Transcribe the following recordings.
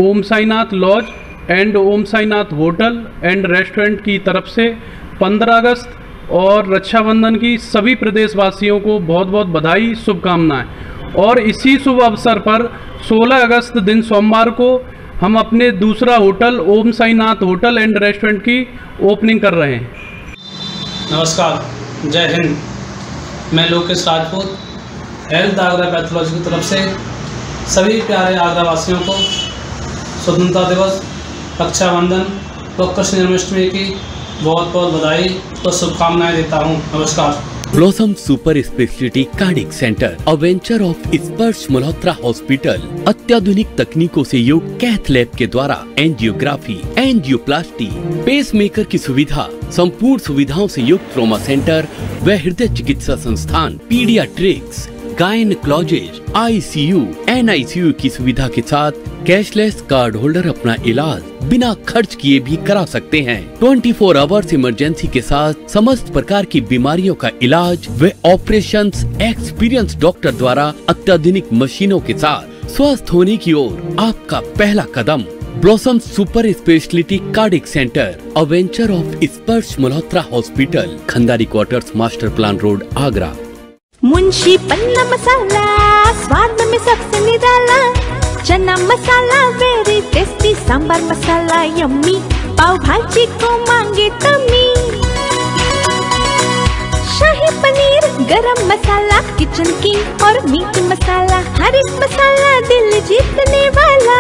Om Sainath lodge and Om Sainath hotel and restaurant की तरफ से 15 अगस्त और रक्षाबंधन की सभी प्रदेशवासियों को बहुत बहुत बधाई, शुभकामनाएं। और इसी शुभ अवसर पर 16 अगस्त दिन सोमवार को हम अपने दूसरा hotel Om Sainath hotel and restaurant की ओपनिंग कर रहे हैं। नमस्कार, जय हिंद। मैं लोकेश राजपूत, हेल्थ आगरा पैथोलॉजी की तरफ से सभी प्यारे आगरा वासियों को स्वतंत्रता दिवस, रक्षाबंधन और कृष्ण जन्माष्टमी की बहुत बहुत बधाई और शुभकामनाएं देता हूं। नमस्कार। Blossom super speciality cardiac centre, a venture of Sparsh Malhotra hospital, अत्याधुनिक तकनीकों से युक्त कैथ लैब के द्वारा एंजियोग्राफी, एंजियोप्लास्टी, पेसमेकर की सुविधा, संपूर्ण सुविधाओं से युक्त ट्रॉमा सेंटर व हृदय चिकित्सा संस्थान, पीडियाट्रिक्स, गायनेकोलॉजिस्ट, आईसीयू, एनआईसीयू की सुविधा के साथ कैशलेस कार्ड होल्डर अपना इलाज बिना खर्च किए भी करा सकते हैं। 24 आवर्स इमरजेंसी के साथ समस्त प्रकार की बीमारियों का इलाज व ऑपरेशंस एक्सपीरियंस डॉक्टर द्वारा अत्याधुनिक मशीनों के साथ स्वस्थ होने की ओर आपका पहला कदम। Blossom super speciality cardiac centre, a venture of Sparsh Malhotra hospital, Khandari quarters, master plan road, Agra. Munshi Panna masala, स्वाद में सबसे निराला, chana masala very tasty, sambar masala yummy, pav bhaji को मांगे तमी, शाही पनीर, गरम मसाला, किचन किंग और मीट मसाला, हर एक मसाला दिल जीतने वाला।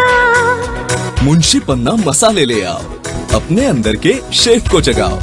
मुंशी पन्ना मसाले ले आओ, अपने अंदर के शेफ को जगाओ।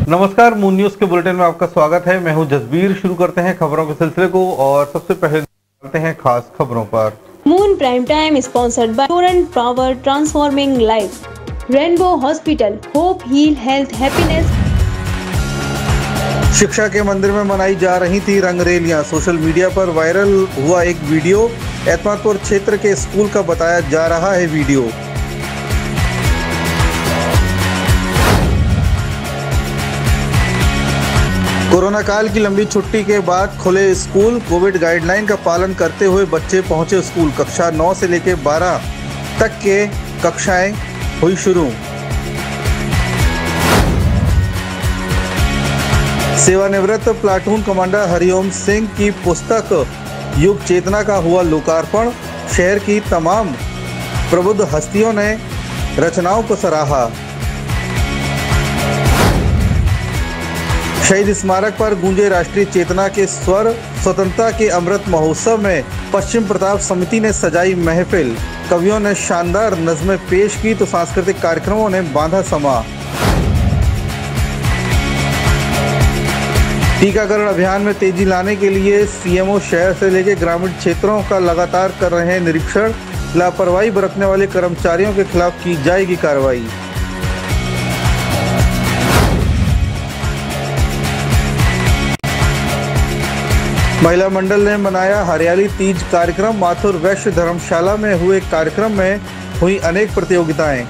नमस्कार, मून न्यूज के बुलेटिन में आपका स्वागत है। मैं हूं जसबीर। शुरू करते हैं खबरों के सिलसिले को और सबसे पहले चलते हैं खास खबरों पर। Moon prime time sponsored by Torrent Power, transforming life, Rainbow Hospital, hope heal health happiness. शिक्षा के मंदिर में मनाई जा रही थी रंगरेलियां। सोशल मीडिया पर वायरल हुआ एक वीडियो, एतमादपुर क्षेत्र के स्कूल का बताया जा रहा है वीडियो। कोरोना काल की लंबी छुट्टी के बाद खुले स्कूल, कोविड गाइडलाइन का पालन करते हुए बच्चे पहुंचे स्कूल। कक्षा 9 से लेकर 12 तक के कक्षाएं हुई शुरू। सेवानिवृत्त प्लाटून कमांडर हरिओम सिंह की पुस्तक युग चेतना का हुआ लोकार्पण। शहर की तमाम प्रबुद्ध हस्तियों ने रचनाओं को सराहा। शहीद स्मारक पर गूंजे राष्ट्रीय चेतना के स्वर। स्वतंत्रता के अमृत महोत्सव में पश्चिम प्रताप समिति ने सजाई महफिल। कवियों ने शानदार नज़्में पेश की तो सांस्कृतिक कार्यक्रमों ने बांधा समा। टीकाकरण अभियान में तेजी लाने के लिए सीएमओ शहर से लेकर ग्रामीण क्षेत्रों का लगातार कर रहे हैं निरीक्षण। लापरवाही बरतने वाले कर्मचारियों के खिलाफ की जाएगी कार्रवाई। महिला मंडल ने मनाया हरियाली तीज कार्यक्रम। माथुर वैश्य धर्मशाला में हुए कार्यक्रम में हुई अनेक प्रतियोगिताएं।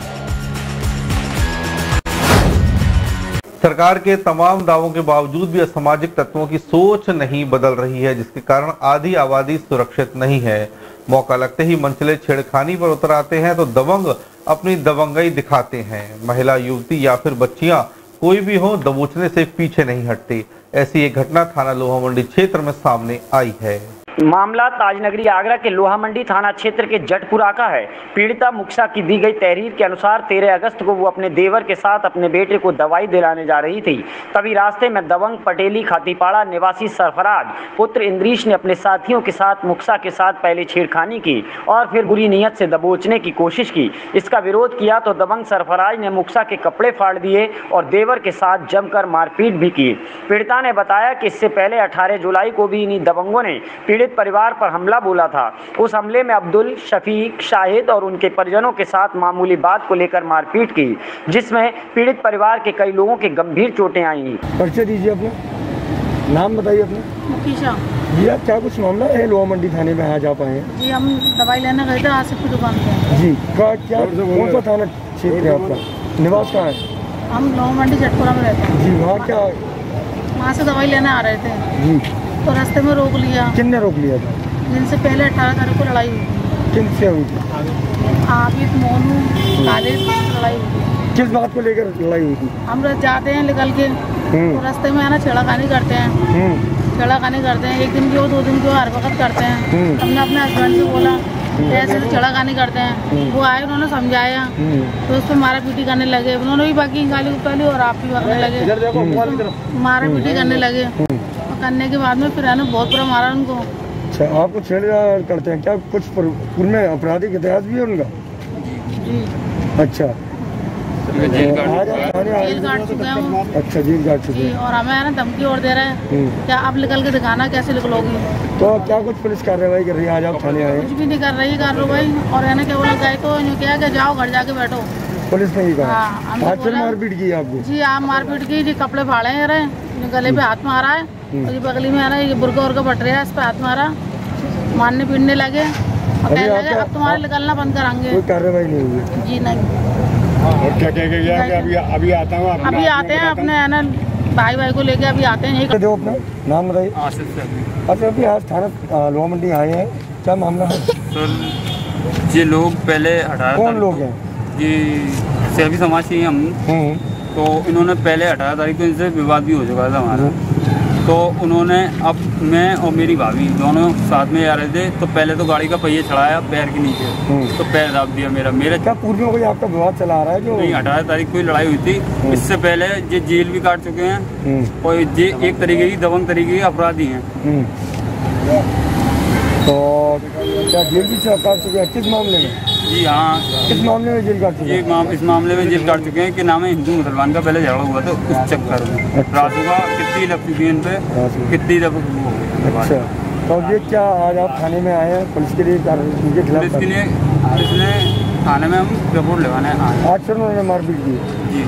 सरकार के तमाम दावों के बावजूद भी असामाजिक तत्वों की सोच नहीं बदल रही है, जिसके कारण आधी आबादी सुरक्षित नहीं है। मौका लगते ही मनचले छेड़खानी पर उतर आते हैं तो दबंग अपनी दबंगई दिखाते हैं। महिला, युवती या फिर बच्चियां कोई भी हो, दबोचने से पीछे नहीं हटती। ऐसी एक घटना थाना लोहा मंडी क्षेत्र में सामने आई है। मामला ताजनगरी आगरा के लोहा मंडी थाना क्षेत्र के जटपुरा का है। पीड़िता मुक्सा की दी गई तहरीर के अनुसार 13 अगस्त को वो अपने देवर के साथ अपने बेटे को दवाई दिलाने जा रही थी। तभी रास्ते में दबंग पटेली खातीपाड़ा निवासी सरफराज पुत्र इंद्रीश ने अपने साथियों के साथ मुक्सा के साथ पहले छेड़खानी की और फिर बुरी नीयत से दबोचने की कोशिश की। इसका विरोध किया तो दबंग सरफराज ने मुक्सा के कपड़े फाड़ दिए और देवर के साथ जमकर मारपीट भी की। पीड़िता ने बताया कि इससे पहले 18 जुलाई को भी इन्हीं दबंगों ने पीड़ित परिवार पर हमला बोला था। उस हमले में अब्दुल, शफीक, शाहिद और उनके परिजनों के साथ मामूली बात को लेकर मारपीट की, जिसमें पीड़ित परिवार के कई लोगों के गंभीर चोटें आई। परिचय दीजिए अपना। नाम बताइए अपना। मुकीशा। जी आप क्या कुछ मामला है लोहा मंडी थाने में आज आप आए हैं? जी हम दवाई लेने गए थे आसिफ की दुकान पे। जी क्या कौन सा थाना क्षेत्र है आपका, निवास कहाँ है? हम लोहा मंडी जटपुरा में रहते हैं। जी वहाँ क्या? वहाँ से दवाई लेने आ रहे थे जी, तो रास्ते में रोक लिया। किसने रोक लिया था? जिनसे पहले 18 तारीख को लड़ाई हुई थी। किनसे हुई थी? आबिद, मोनू, खालिद, लड़ाई हुई थी। किस बात को लेकर लड़ाई हुई थी? हम जाते हैं निकल के तो रास्ते में आना छेड़ाखानी करते हैं। छेड़ाखानी करते हैं, 1 दिन की हो 2 दिन की हो हर वक्त करते हैं। हमने अपने हस्बैंड से बोला ऐसे तो छेड़ाखानी करते हैं। वो आए, उन्होंने समझाया तो उस पर मारा पीटी करने लगे। उन्होंने भी बाकी गाली गुप्ताली और आप भी करने लगे, मारा पीटी करने लगे। और करने के बाद में फिर है ना बहुत बुरा मारा उनको। अच्छा, आपको छेड़छाड़ करते हैं क्या? कुछ उनमें आपराधिक इतिहास भी है उनका? जी। अच्छा, जेल काट चुके हैं वो। अच्छा, जेल काट चुके हैं। और हमें है ना धमकी और दे रहे हैं, क्या आप निकल के दिखाना, कैसे निकलोगी? तो क्या कुछ पुलिस कार्रवाई कर रही है? आज आप थाने आए? कुछ भी नहीं कर रही कार्रवाई। और है ना क्या बोला गए तो क्या कि जाओ घर जाके बैठो। पुलिस ने ही कहा? हाँ, आज फिर मारपीट की आपको? जी आप मारपीट की जी, कपड़े फाड़े रहे, गले पे हाथ मारा है और ये बगली में है ना ये बुर्का उर्का बट रहा है, इस पे हाथ मारा, मारने पीटने लगे और कहने लगे अब तुम्हारा निकलना बंद कराएंगे। कोई कार्रवाई नहीं हुई? जी नहीं। और क्या कह गया कि अभी आता हूँ? अभी आते हैं अपने है ना भाई को लेके अभी आते हैं। यही दो अपना नाम बताइए। अच्छा, अभी आज थाना लोहा मंडी आए हैं, क्या मामला है? सर ये लोग पहले 18 कौन लोग हैं? जी सेवी समाज के हम। तो इन्होंने पहले 18 तारीख को इनसे विवाद भी हो चुका था हमारा। तो उन्होंने अब मैं और मेरी भाभी दोनों साथ में आ रहे थे, तो पहले तो गाड़ी का पहिया चढ़ाया पैर के नीचे, तो पैर दाब दिया मेरा। क्या पूर्व में कोई आपका विवाद चला आ रहा है? जो नहीं, 18 तारीख को ही लड़ाई हुई थी। इससे पहले ये जेल भी काट चुके हैं और ये एक तरीके की दबंग तरीके के अपराधी हैं। तो क्या जेल भी काट चुके हैं? किस मामले में? जी हाँ, किस मामले में जेल काट चुके हैं? इस मामले में जेल काट चुके हैं कि नाम है हिंदू मुसलमान का पहले झगड़ा हुआ था उस चक्कर में। रासू का कितनी लग चुकी है इन पे, कितनी अच्छा, तो ये क्या आज आप थाने में आए हैं पुलिस के लिए? पुलिस के लिए इसने थाने में हम रिपोर्ट लगाने आए। आज फिर उन्होंने मारपीट की? जी।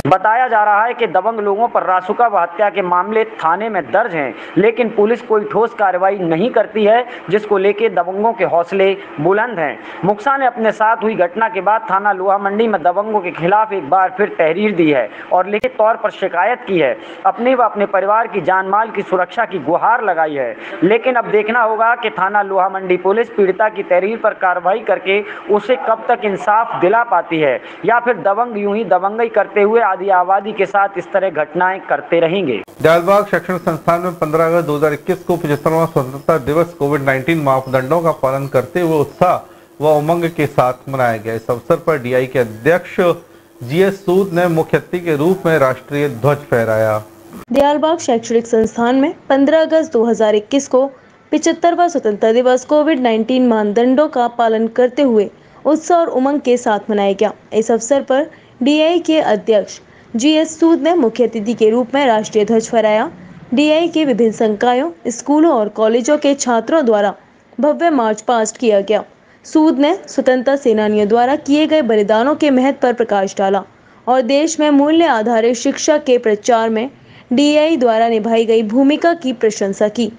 बताया जा रहा है कि दबंग लोगों पर रासुका व हत्या के मामले थाने में दर्ज हैं, लेकिन पुलिस कोई ठोस कार्रवाई नहीं करती है, जिसको लेकर दबंगों के हौसले बुलंद हैं। मुक्सा ने अपने साथ हुई घटना के बाद थाना लोहा मंडी में दबंगों के खिलाफ एक बार फिर तहरीर दी है और लिखित तौर पर शिकायत की है। अपने व अपने परिवार की जान माल की सुरक्षा की गुहार लगाई है। लेकिन अब देखना होगा कि थाना लोहा मंडी पुलिस पीड़िता की तहरीर पर कार्रवाई करके उसे कब तक इंसाफ दिला पाती है, या फिर दबंग यूं ही दबंगई करते हुए आदि आबादी के साथ इस तरह घटनाएं करते रहेंगे। दयालबाग शैक्षणिक संस्थान में 15 अगस्त 2021 को 75वां स्वतंत्रता दिवस कोविड-19 मापदंडों का पालन करते हुए उत्साह व उमंग के साथ मनाया गया। इस अवसर पर डीआई के अध्यक्ष जीएस सूद ने मुख्य अतिथि के रूप में राष्ट्रीय ध्वज फहराया। दयालबाग शैक्षणिक संस्थान में 15 अगस्त 2021 को 75वां स्वतंत्रता दिवस कोविड-19 मानदंडों का पालन करते हुए उत्साह और उमंग के साथ मनाया गया। इस अवसर पर डीआई के अध्यक्ष जीएस सूद ने मुख्य अतिथि के रूप में राष्ट्रीय ध्वज फहराया। डीआई के विभिन्न संकायों, स्कूलों और कॉलेजों के छात्रों द्वारा भव्य मार्च पास्ट किया गया। सूद ने स्वतंत्रता सेनानियों द्वारा किए गए बलिदानों के महत्व पर प्रकाश डाला और देश में मूल्य आधारित शिक्षा के प्रचार में डीआई द्वारा निभाई गई भूमिका की प्रशंसा की।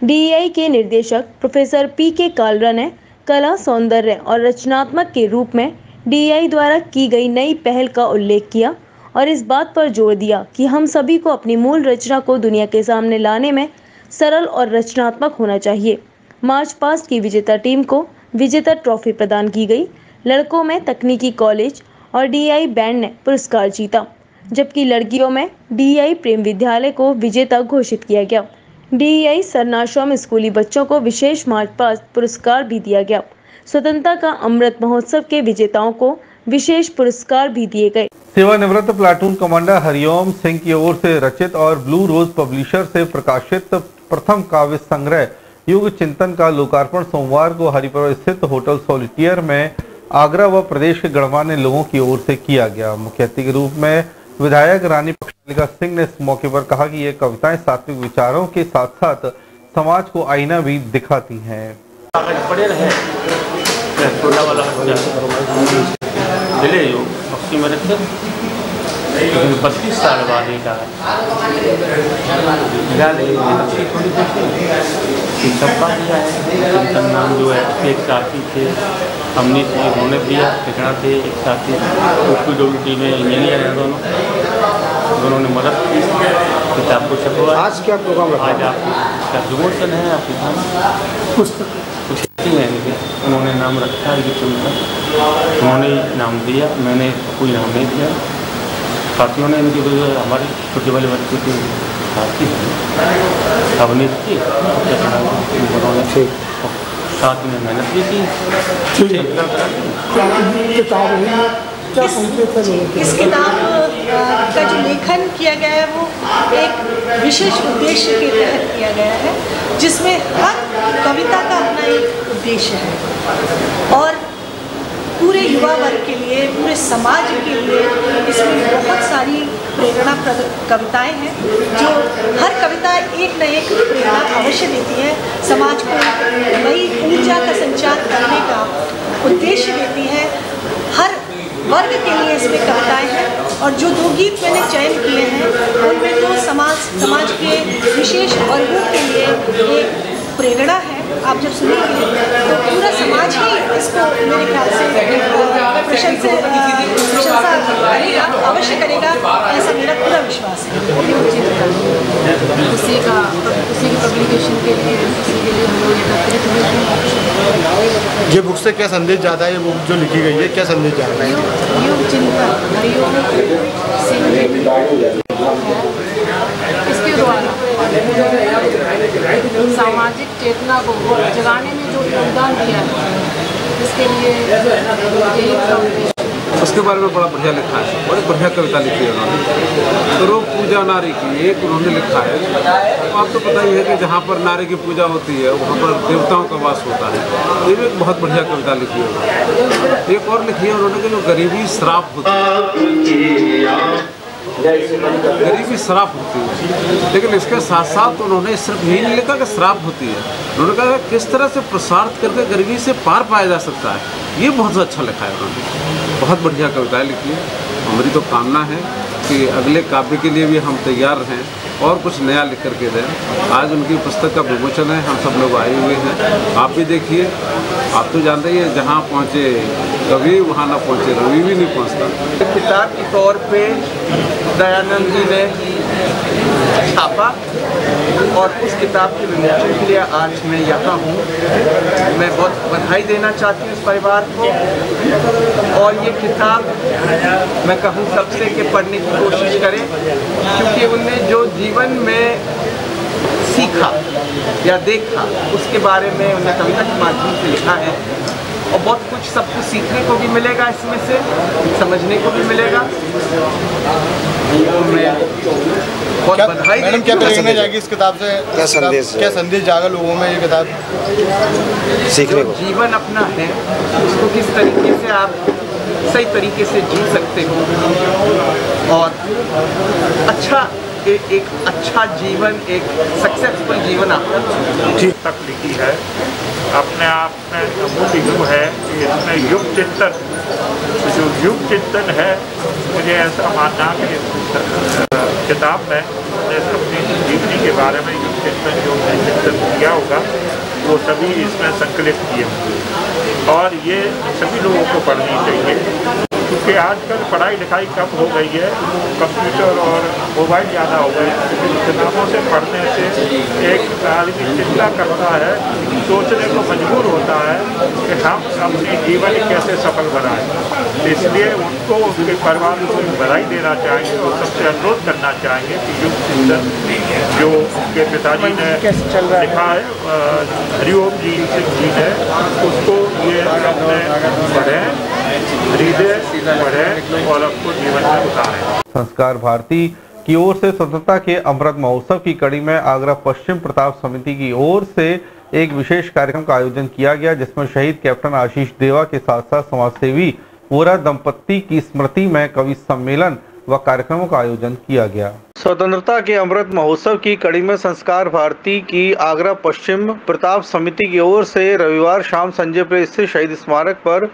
डीआई के निदेशक प्रोफेसर पीके कालरा ने कला, सौंदर्य और रचनात्मक के रूप में डीआई द्वारा की गई नई पहल का उल्लेख किया और इस बात पर जोर दिया कि हम सभी को अपनी मूल रचना को दुनिया के सामने लाने में सरल और रचनात्मक होना चाहिए। मार्च पास्ट की विजेता टीम को विजेता ट्रॉफी प्रदान की गई। लड़कों में तकनीकी कॉलेज और डीआई बैंड ने पुरस्कार जीता, जबकि लड़कियों में डीआई प्रेम विद्यालय को विजेता घोषित किया गया। डीआई सरनाश्रम स्कूली बच्चों को विशेष मार्च पास्ट पुरस्कार भी दिया गया। स्वतंत्रता का अमृत महोत्सव के विजेताओं को विशेष पुरस्कार भी दिए गए। सेवानिवृत्त प्लाटून कमांडर हरिओम सिंह की ओर से रचित और ब्लू रोज पब्लिशर से प्रकाशित प्रथम काव्य संग्रह युग चिंतन का लोकार्पण सोमवार को हरिपुर स्थित होटल सॉलिटियर में आगरा व प्रदेश के गणमान्य लोगों की ओर से किया गया। मुख्य अतिथि के रूप में विधायक रानी पक्षालिका सिंह ने इस मौके पर कहा कि ये कविताएं सात्विक विचारों के साथ साथ समाज को आईना भी दिखाती हैं। 32 साल बाद एक आया। सबका दिया है। उनका नाम जो है एक साथी थे, हमने उन्होंने दिया, ठिकाना थे एक साथी UPWT में इंजीनियर हैं दोनों ने मदद की, किताब को छपवा। आज क्या प्रोग्राम रखा? आज आपका विमोचन है, आपके सामने कुछ है इनके, उन्होंने नाम रखा है कि उन्होंने नाम दिया, मैंने कोई नाम नहीं दिया। साथियों ने इनकी जो हमारे छोटे वाले बच्चे के साथी अवनीत की उन्होंने साथ में मेहनत भी की। इस किताब का जो लेखन किया गया है वो एक विशेष उद्देश्य के तहत किया गया है, जिसमें हर कविता का अपना एक उद्देश्य है और पूरे युवा वर्ग के लिए, पूरे समाज के लिए इसमें बहुत सारी प्रेरणाप्रद कविताएं हैं, जो हर कविता एक न एक प्रेरणा अवश्य देती है, समाज को नई ऊर्जा का संचार करने का उद्देश्य देती है। हर वर्ग के लिए इसमें कविताएं हैं और जो 2 गीत मैंने चयन किए हैं उनमें तो समाज के विशेष वर्गों के लिए एक प्रेरणा है। आप जब सुनेंगे तो पूरा समाज ही इसको मेरे ख्याल से प्रशंसा करेगा, अवश्य करेगा, ऐसा मेरा पूरा विश्वास है। किसी की पब्लिकेशन के लिए हम लोग एकत्रित हुए। ये बुक से क्या संदेश ज़्यादा है? ये बुक जो लिखी गई है क्या संदेश ज़्यादा है? योग चिंतन इसके द्वारा सामाजिक चेतना को जगाने में जो योगदान दिया है, इसके लिए उसके बारे में बड़ा बढ़िया लिखा है, बड़ी बढ़िया कविता लिखी है उन्होंने। तो रोग पूजा नारी की एक उन्होंने लिखा है। तो आपको पता ही है कि जहाँ पर नारी की पूजा होती है वहाँ पर देवताओं का वास होता है। ये भी एक बहुत बढ़िया कविता लिखी है उन्होंने। एक और लिखी है उन्होंने कि जो गरीबी श्राप होती है, गरीबी श्राप होती है, लेकिन इसके साथ साथ उन्होंने सिर्फ यही नहीं लिखा कि श्राप होती है, उन्होंने कहा किस तरह से प्रसारित करके गरीबी से पार पाया जा सकता है। ये बहुत अच्छा लिखा है उन्होंने, बहुत बढ़िया कविताएं लिखी है। हमारी तो कामना है कि अगले काव्य के लिए भी हम तैयार रहें और कुछ नया लिख करके दें। आज उनकी पुस्तक का विमोचन है, हम सब लोग आए हुए हैं, आप भी देखिए। आप तो जानते ही हैं जहाँ पहुँचे कवि वहाँ ना पहुँचे रवि भी नहीं पहुँचता। किताब के तौर पे दयानंद जी ने छापा और उस किताब के विमोचन के लिए आज मैं यहाँ हूँ। मैं बहुत बधाई देना चाहती हूँ इस परिवार को, और ये किताब मैं कहूँ सबसे कि पढ़ने की कोशिश करें, क्योंकि उनने जो जीवन में सीखा या देखा उसके बारे में उन्हें कविता के माध्यम से लिखा है, और बहुत कुछ सबको सीखने को भी मिलेगा, इसमें से समझने को भी मिलेगा। मैं बहुत बधाई। मैडम क्या कहना जाएगी इस किताब से? क्या संदेश जाएगा लोगों में ये किताब सीखने को? जीवन अपना है, उसको किस तरीके से आप सही तरीके से जी सकते हो और अच्छा एक अच्छा जीवन, एक सक्सेसफुल जीवन आपका ठीक तक लिखी है। अपने आप में अमूल्य युग है कि इसमें युग चिंतन, जो युग चिंतन है, मुझे ऐसा मानना कि किताब में अपनी जीवनी के बारे में युग चिंतन जो चिंतन किया होगा वो सभी इसमें संकलित किए होंगे, और ये सभी लोगों को पढ़नी चाहिए, क्योंकि आजकल पढ़ाई लिखाई कम हो गई है, कंप्यूटर और मोबाइल ज़्यादा हो गए। किताबों से पढ़ने से एक आदमी चिंता करता है, सोचने को मजबूर होता है कि हम अपने जीवन कैसे सफल बनाएं। इसलिए उनको, उनके परिवार को बधाई देना चाहेंगे और सबसे अनुरोध करना चाहेंगे कि युग चिंतन जो उनके पिताजी ने लिखा है, हरिओम जी ने, उसको ये अपने पढ़ें, खरीदें, पढ़ें और अपने जीवन में उतारें। संस्कार भारती की ओर से स्वतंत्रता के अमृत महोत्सव की कड़ी में आगरा पश्चिम प्रताप समिति की ओर से एक विशेष कार्यक्रम का आयोजन किया गया, जिसमें शहीद कैप्टन आशीष देवा के साथ साथ समाजसेवी वोरा दंपत्ति की स्मृति में कवि सम्मेलन व कार्यक्रमों का आयोजन किया गया। स्वतंत्रता के अमृत महोत्सव की कड़ी में संस्कार भारती की आगरा पश्चिम प्रताप समिति की ओर से रविवार शाम संजय प्लेस स्थित शहीद स्मारक पर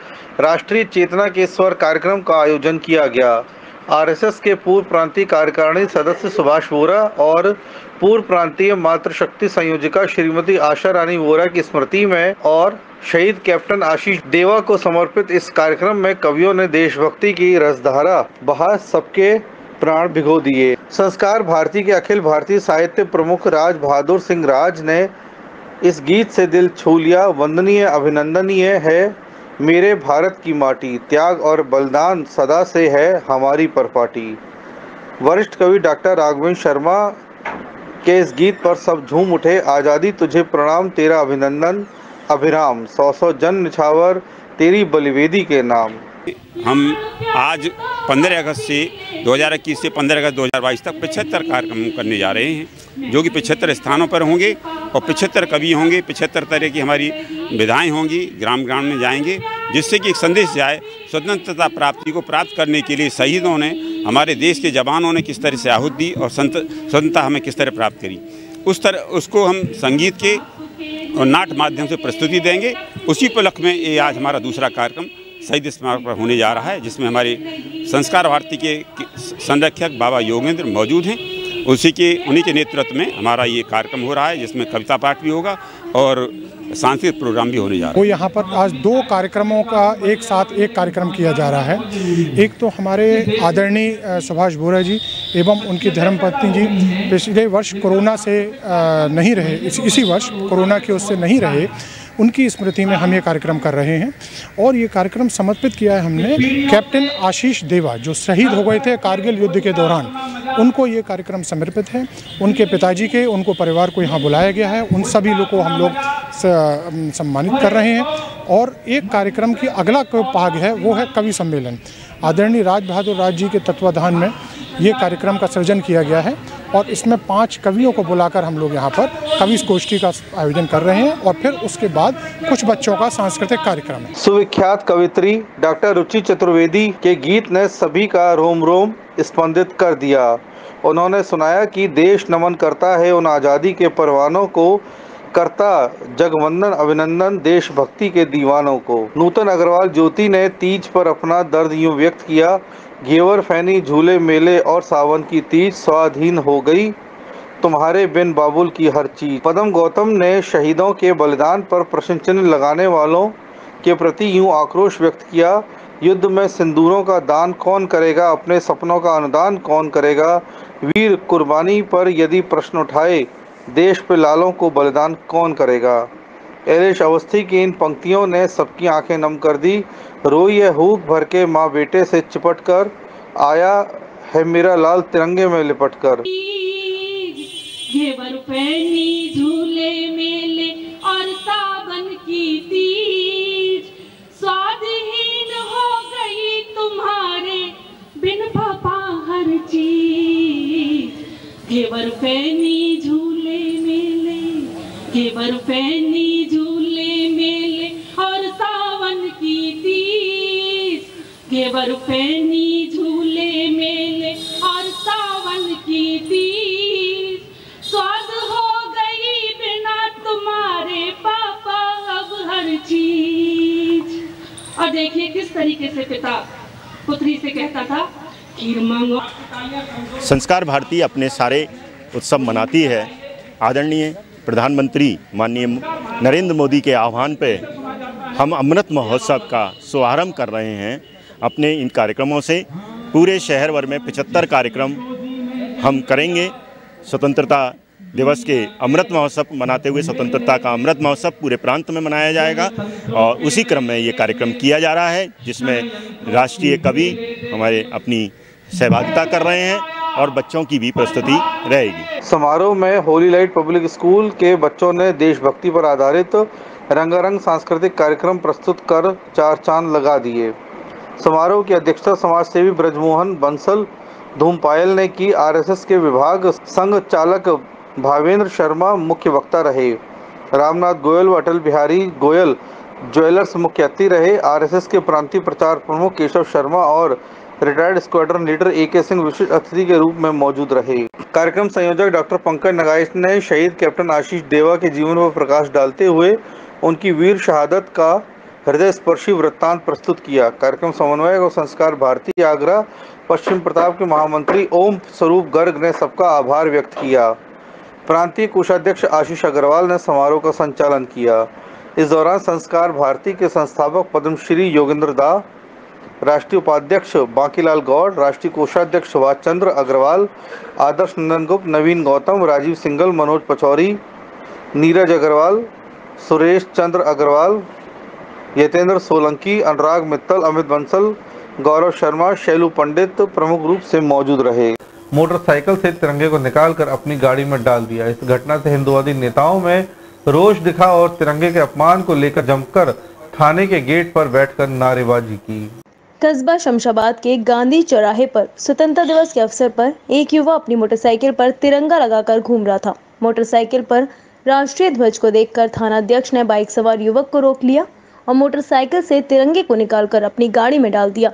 राष्ट्रीय चेतना के स्वर कार्यक्रम का आयोजन किया गया। आरएसएस के पूर्व प्रांतीय कार्यकारिणी सदस्य सुभाष वोरा और पूर्व प्रांतीय मातृशक्ति संयोजिका श्रीमती आशा रानी वोरा की स्मृति में और शहीद कैप्टन आशीष देवा को समर्पित इस कार्यक्रम में कवियों ने देशभक्ति की रसधारा बहा सबके प्राण भिगो दिए। संस्कार भारती के अखिल भारतीय साहित्य प्रमुख राज बहादुर सिंह राज ने इस गीत से दिल छू लिया। वंदनीय अभिनंदनीय है मेरे भारत की माटी, त्याग और बलिदान सदा से है हमारी परपाटी। वरिष्ठ कवि डॉक्टर राघवेंद्र शर्मा के इस गीत पर सब झूम उठे। आज़ादी तुझे प्रणाम, तेरा अभिनंदन अभिराम, 100 जन निछावर तेरी बलिवेदी के नाम। हम आज 15 अगस्त से 2021 से 15 अगस्त 2022 तक 75 कार्यक्रम करने जा रहे हैं, जो कि 75 स्थानों पर होंगे और 75 कवि होंगे, 75 तरह की हमारी विधाएं होंगी, ग्राम ग्राम में जाएंगे, जिससे कि एक संदेश जाए स्वतंत्रता प्राप्ति को प्राप्त करने के लिए शहीदों ने, हमारे देश के जवानों ने किस तरह से आहुति दी और स्वतंत्रता हमें किस तरह प्राप्त करी। उस तरह उसको हम संगीत के और नाट्य माध्यम से प्रस्तुति देंगे। उसी उपलक्ष्य में ये आज हमारा दूसरा कार्यक्रम शहीद स्मारक पर होने जा रहा है, जिसमें हमारे संस्कार भारती के संरक्षक बाबा योगेंद्र मौजूद हैं। उन्हीं के नेतृत्व में हमारा ये कार्यक्रम हो रहा है, जिसमें कविता पाठ भी होगा और सांस्कृतिक प्रोग्राम भी होने जा रहा है। तो यहाँ पर आज 2 कार्यक्रमों का एक साथ एक कार्यक्रम किया जा रहा है। एक तो हमारे आदरणीय सुभाष वोरा जी एवं उनकी धर्मपत्नी जी पिछले वर्ष कोरोना से नहीं रहे, इसी वर्ष कोरोना के उससे नहीं रहे, उनकी स्मृति में हम ये कार्यक्रम कर रहे हैं। और ये कार्यक्रम समर्पित किया है हमने कैप्टन आशीष देवा, जो शहीद हो गए थे कारगिल युद्ध के दौरान, उनको ये कार्यक्रम समर्पित है। उनके पिताजी के, उनको परिवार को यहाँ बुलाया गया है, उन सभी लोग को हम लोग सम्मानित कर रहे हैं। और एक कार्यक्रम की अगला भाग है, वो है कवि सम्मेलन। आदरणीय राज बहादुर राज जी के तत्वाधान में ये कार्यक्रम का सृजन किया गया है और इसमें 5 कवियों को बुलाकर हम लोग यहाँ पर कवि गोष्ठी का आयोजन कर रहे हैं और फिर उसके बाद कुछ बच्चों का सांस्कृतिक कार्यक्रम है। सुविख्यात कवित्री डॉक्टर रुचि चतुर्वेदी के गीत ने सभी का रोम रोम स्पंदित कर दिया। उन्होंने सुनाया कि देश नमन करता है उन आज़ादी के परवानों को, करता जगवंदन अभिनंदन देशभक्ति के दीवानों को। नूतन अग्रवाल ज्योति ने तीज पर अपना दर्द यूं व्यक्त किया, घेवर फैनी झूले मेले और सावन की तीज, स्वाधीन हो गई तुम्हारे बिन बाबुल की हर चीज। पदम गौतम ने शहीदों के बलिदान पर प्रश्न चिन्ह लगाने वालों के प्रति यूं आक्रोश व्यक्त किया, युद्ध में सिंदूरों का दान कौन करेगा, अपने सपनों का अनुदान कौन करेगा, वीर कुर्बानी पर यदि प्रश्न उठाए, देश पे लालों को बलिदान कौन करेगा। एलेश अवस्थी की इन पंक्तियों ने सबकी आंखें नम कर दी। रोई है हूक भर के माँ बेटे से चिपट कर, आया है मेरा लाल तिरंगे में लिपट कर। घेवर पहनी झूले मेले और सावन की तीज, स्वादहीन हो गई तुम्हारे बिन पापा हर चीज। घेवर पहनी झूले मेले, घेवर पहनी झूले मेले और सावन की तीज। घेवर पहनी झूले मेले और सावन की तीज, स्वाद हो गई बिना तुम्हारे पापा अब हर चीज। और देखिए किस तरीके से पिता पुत्री से कहता था, खीर मांगो। संस्कार भारती अपने सारे उत्सव मनाती है। आदरणीय प्रधानमंत्री माननीय नरेंद्र मोदी के आह्वान पे हम अमृत महोत्सव का शुभारंभ कर रहे हैं। अपने इन कार्यक्रमों से पूरे शहर भर में 75 कार्यक्रम हम करेंगे। स्वतंत्रता दिवस के अमृत महोत्सव मनाते हुए स्वतंत्रता का अमृत महोत्सव पूरे प्रांत में मनाया जाएगा और उसी क्रम में ये कार्यक्रम किया जा रहा है, जिसमें राष्ट्रीय कवि हमारे अपनी सहभागिता कर रहे हैं और बच्चों की भी प्रस्तुति रहेगी। समारोह में होली लाइट पब्लिक स्कूल के बच्चों ने देशभक्ति पर आधारित रंगारंग सांस्कृतिक कार्यक्रम प्रस्तुत कर 4 चांद लगा दिए। समारोह की अध्यक्षता समाज सेवी ब्रजमोहन बंसल धूमपायल ने की। आरएसएस के विभाग संघ चालक भावेंद्र शर्मा मुख्य वक्ता रहे। रामनाथ गोयल व अटल बिहारी गोयल ज्वेलर्स मुख्य अतिथि रहे। आरएसएस के प्रांतीय प्रचार प्रमुख केशव शर्मा और retired squadron leader AK Singh विशिष्ट अतिथि के रूप में मौजूद रहे। कार्यक्रम संयोजक डॉक्टर पंकज नगाइश ने शहीद कैप्टन आशीष देवा के जीवन पर प्रकाश डालते हुए उनकी वीर शहादत का हृदय स्पर्शी वृत्तांत प्रस्तुत किया। कार्यक्रम समन्वयक और संस्कार भारती आगरा पश्चिम प्रताप के महामंत्री ओम स्वरूप गर्ग ने सबका आभार व्यक्त किया। प्रांतीय कोषाध्यक्ष आशीष अग्रवाल ने समारोह का संचालन किया। इस दौरान संस्कार भारती के संस्थापक पद्मश्री योगेंद्र दा, राष्ट्रीय उपाध्यक्ष बांकीलाल गौड़, राष्ट्रीय कोषाध्यक्ष सुभाष चंद्र अग्रवाल, आदर्श नंदन गुप्त, नवीन गौतम, राजीव सिंगल, मनोज पचौरी, नीरज अग्रवाल, सुरेश चंद्र अग्रवाल, यतेंद्र सोलंकी, अनुराग मित्तल, अमित बंसल, गौरव शर्मा, शैलू पंडित प्रमुख रूप से मौजूद रहे। मोटरसाइकिल से तिरंगे को निकालकर अपनी गाड़ी में डाल दिया। इस घटना से हिंदुवादी नेताओं में रोष दिखा और तिरंगे के अपमान को लेकर जमकर थाने के गेट पर बैठकर नारेबाजी की। कस्बा शमशाबाद के गांधी चौराहे पर स्वतंत्रता दिवस के अवसर पर एक युवा अपनी मोटरसाइकिल पर तिरंगा लगाकर घूम रहा था। मोटरसाइकिल पर राष्ट्रीय ध्वज को देखकर थानाध्यक्ष ने बाइक सवार युवक को रोक लिया और मोटरसाइकिल से तिरंगे को निकालकर अपनी गाड़ी में डाल दिया।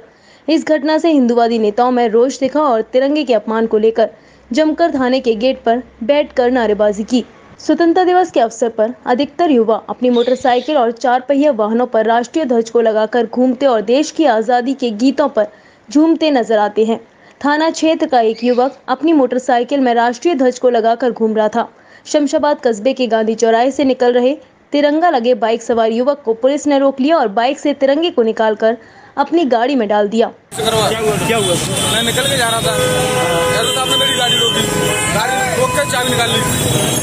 इस घटना से हिंदुवादी नेताओं में रोष दिखा और तिरंगे के अपमान को लेकर जमकर थाने के गेट पर बैठकर नारेबाजी की। स्वतंत्रता दिवस के अवसर पर अधिकतर युवा अपनी मोटरसाइकिल और 4 पहिया वाहनों पर राष्ट्रीय ध्वज को लगाकर घूमते और देश की आज़ादी के गीतों पर झूमते नजर आते हैं। थाना क्षेत्र का एक युवक अपनी मोटरसाइकिल में राष्ट्रीय ध्वज को लगाकर घूम रहा था। शमशाबाद कस्बे के गांधी चौराहे से निकल रहे तिरंगा लगे बाइक सवार युवक को पुलिस ने रोक लिया और बाइक से तिरंगे को निकालकर अपनी गाड़ी में डाल दिया। क्या हुआ? मैं निकल के जा रहा था, आपने मेरी गाड़ी रोकी, गाड़ी रोक के चाबी निकाल ली,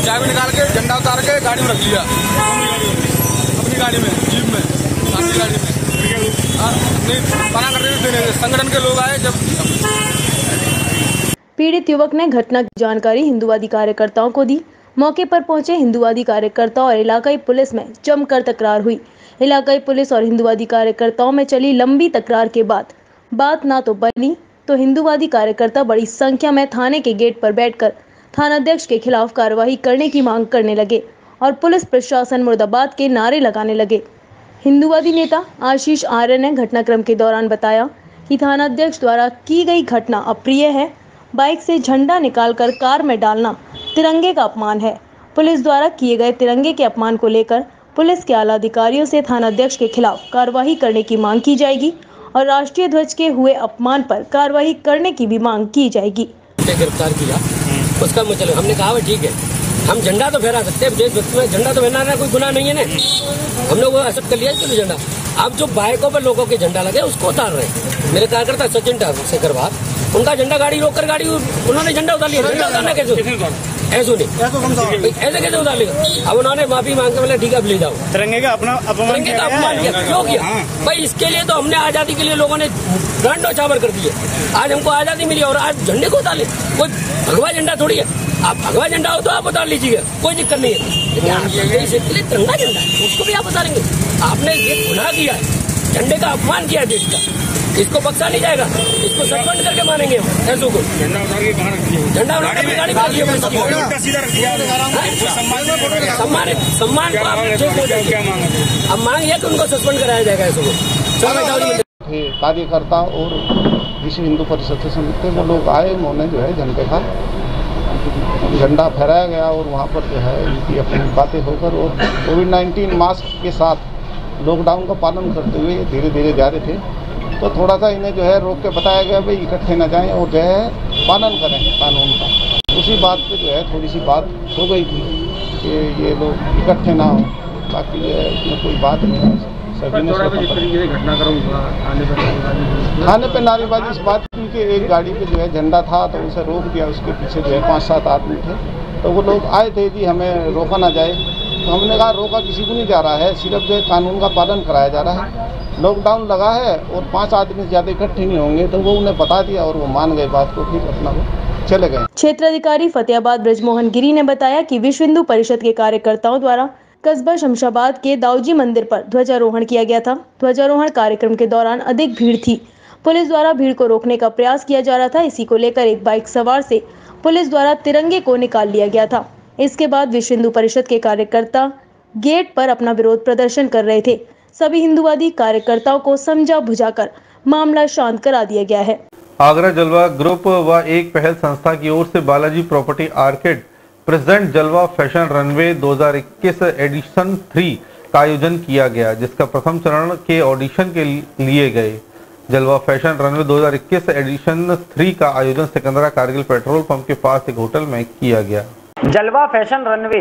चाबी निकाल के झंडा उतार के गाड़ी में रख लिया, अपनी गाड़ी में, जीप में, अपनी गाड़ी में नहीं मना कर रहे थे। संगठन के लोग आए जब पीड़ित युवक ने घटना की जानकारी हिंदुवादी कार्यकर्ताओं को दी। मौके पर पहुंचे हिंदुवादी कार्यकर्ता और इलाकाई पुलिस में जमकर तकरार हुई। इलाकाई पुलिस और हिंदुवादी कार्यकर्ताओं में चली लंबी तकरार के बाद बात ना तो बनी तो हिंदुवादी कार्यकर्ता बड़ी संख्या में थाने के गेट पर बैठकर थानाध्यक्ष के खिलाफ कार्रवाई करने की मांग करने लगे और पुलिस प्रशासन मुर्दाबाद के नारे लगाने लगे। हिंदुवादी नेता आशीष आर्य ने घटनाक्रम के दौरान बताया कि थानाध्यक्ष द्वारा की गई घटना अप्रिय है। बाइक से झंडा निकालकर कार में डालना तिरंगे का अपमान है। पुलिस द्वारा किए गए तिरंगे के अपमान को लेकर पुलिस के आला अधिकारियों से थानाध्यक्ष के खिलाफ कार्रवाई करने की मांग की जाएगी और राष्ट्रीय ध्वज के हुए अपमान पर कार्रवाई करने की भी मांग की जाएगी। गिरफ्तार किया उसका मतलब हमने कहा ठीक है, हम झंडा तो फहरा सकते हैं, देशभक्ति में झंडा तो फहराना कोई गुनाह नहीं है ना, हमने वो एक्सेप्ट कर लिया झंडा। अब जो बाइकों पर लोगों के झंडा लगे उसको उतार रहे हैं। मेरे कार्यकर्ता सचिन शेखरवार, उनका झंडा गाड़ी रोक कर गाड़ी उन्होंने झंडा उतार लिया। झंडा उतारना कैसे? ऐसे नहीं, ऐसे कैसे उतार लिया? अब उन्होंने माफी मांग के बोले ठीक है ले जाओ। तिरंगे का अपमान किया, क्यों किया भाई? इसके लिए तो हमने आजादी के लिए लोगों ने गांड न्यौछावर कर दिए। आज हमको आजादी मिली और आज झंडे को उतार ले। कोई भगवा झंडा थोड़ी है, आप भगवा झंडा हो तो आप उतार लीजिएगा, कोई दिक्कत नहीं है। लेकिन तिरंगा झंडा है उसको भी आप उतारेंगे? आपने ये गुनाह किया है, झंडे का अपमान किया है देश का, इसको बख्शा नहीं जाएगा, इसको सस्पेंड करके मानेंगे हम ऐसो को। झंडा उतार के कहाँ रख दिया? झंडा उतार के गाड़ी में रखिए। सम्मान को आप चेक हो जाएगी। अब मांग है कि उनको सस्पेंड कराया जाएगा ऐसो को। कार्यकर्ता और विश्व हिंदू परिषद से समिति वो लोग आए, उन्होंने जो है झंडे का झंडा फहराया गया और वहाँ पर जो है इनकी अपनी बातें होकर और कोविड-19 मास्क के साथ लॉकडाउन का पालन करते हुए धीरे धीरे जा रहे थे, तो थोड़ा सा इन्हें जो है रोक के बताया गया भाई इकट्ठे न जाएं और जो है पालन करें कानून का। उसी बात पे जो है थोड़ी सी बात हो गई थी कि ये लोग इकट्ठे ना हो, बाकी जो है इसमें कोई बात नहीं है। सभी ने थाने पे नारेबाजी इस बात की कि एक गाड़ी पे जो है झंडा था तो उसे रोक दिया, उसके पीछे जो है 5-7 आदमी थे, तो वो लोग आए थे कि हमें रोका ना जाए, तो हमने कहा रोका किसी को नहीं जा रहा है, सिर्फ जो है कानून का पालन कराया जा रहा है। लॉकडाउन लगा है और 5 आदमी से ज़्यादा इकट्ठे नहीं होंगे, तो वो उन्हें बता दिया और वो मान गए बात को, फिर अपना वो चले गए। क्षेत्र अधिकारी फतेहाबाद ब्रजमोहन गिरी ने बताया कि विश्व हिंदू परिषद के कार्यकर्ताओं द्वारा कस्बा शमशाबाद के दाऊजी मंदिर पर ध्वजारोहण किया गया था। ध्वजारोहण कार्यक्रम के दौरान अधिक भीड़ थी। पुलिस द्वारा भीड़ को रोकने का प्रयास किया जा रहा था। इसी को लेकर एक बाइक सवार से पुलिस द्वारा तिरंगे को निकाल लिया गया था। इसके बाद विश्व हिंदू परिषद के कार्यकर्ता गेट पर अपना विरोध प्रदर्शन कर रहे थे। सभी हिंदुवादी कार्यकर्ताओं को समझा बुझाकर मामला शांत करा दिया गया है। आगरा जलवा ग्रुप व एक पहल संस्था की ओर से बालाजी प्रॉपर्टी आर्केड प्रेजेंट जलवा फैशन रनवे 2021 एडिशन 3 का आयोजन किया गया, जिसका प्रथम चरण के ऑडिशन के लिए गए। जलवा फैशन रनवे 2021 एडिशन 3 का आयोजन सिकंदरा कारगिल पेट्रोल पंप के पास एक होटल में किया गया। जलवा फैशन रनवे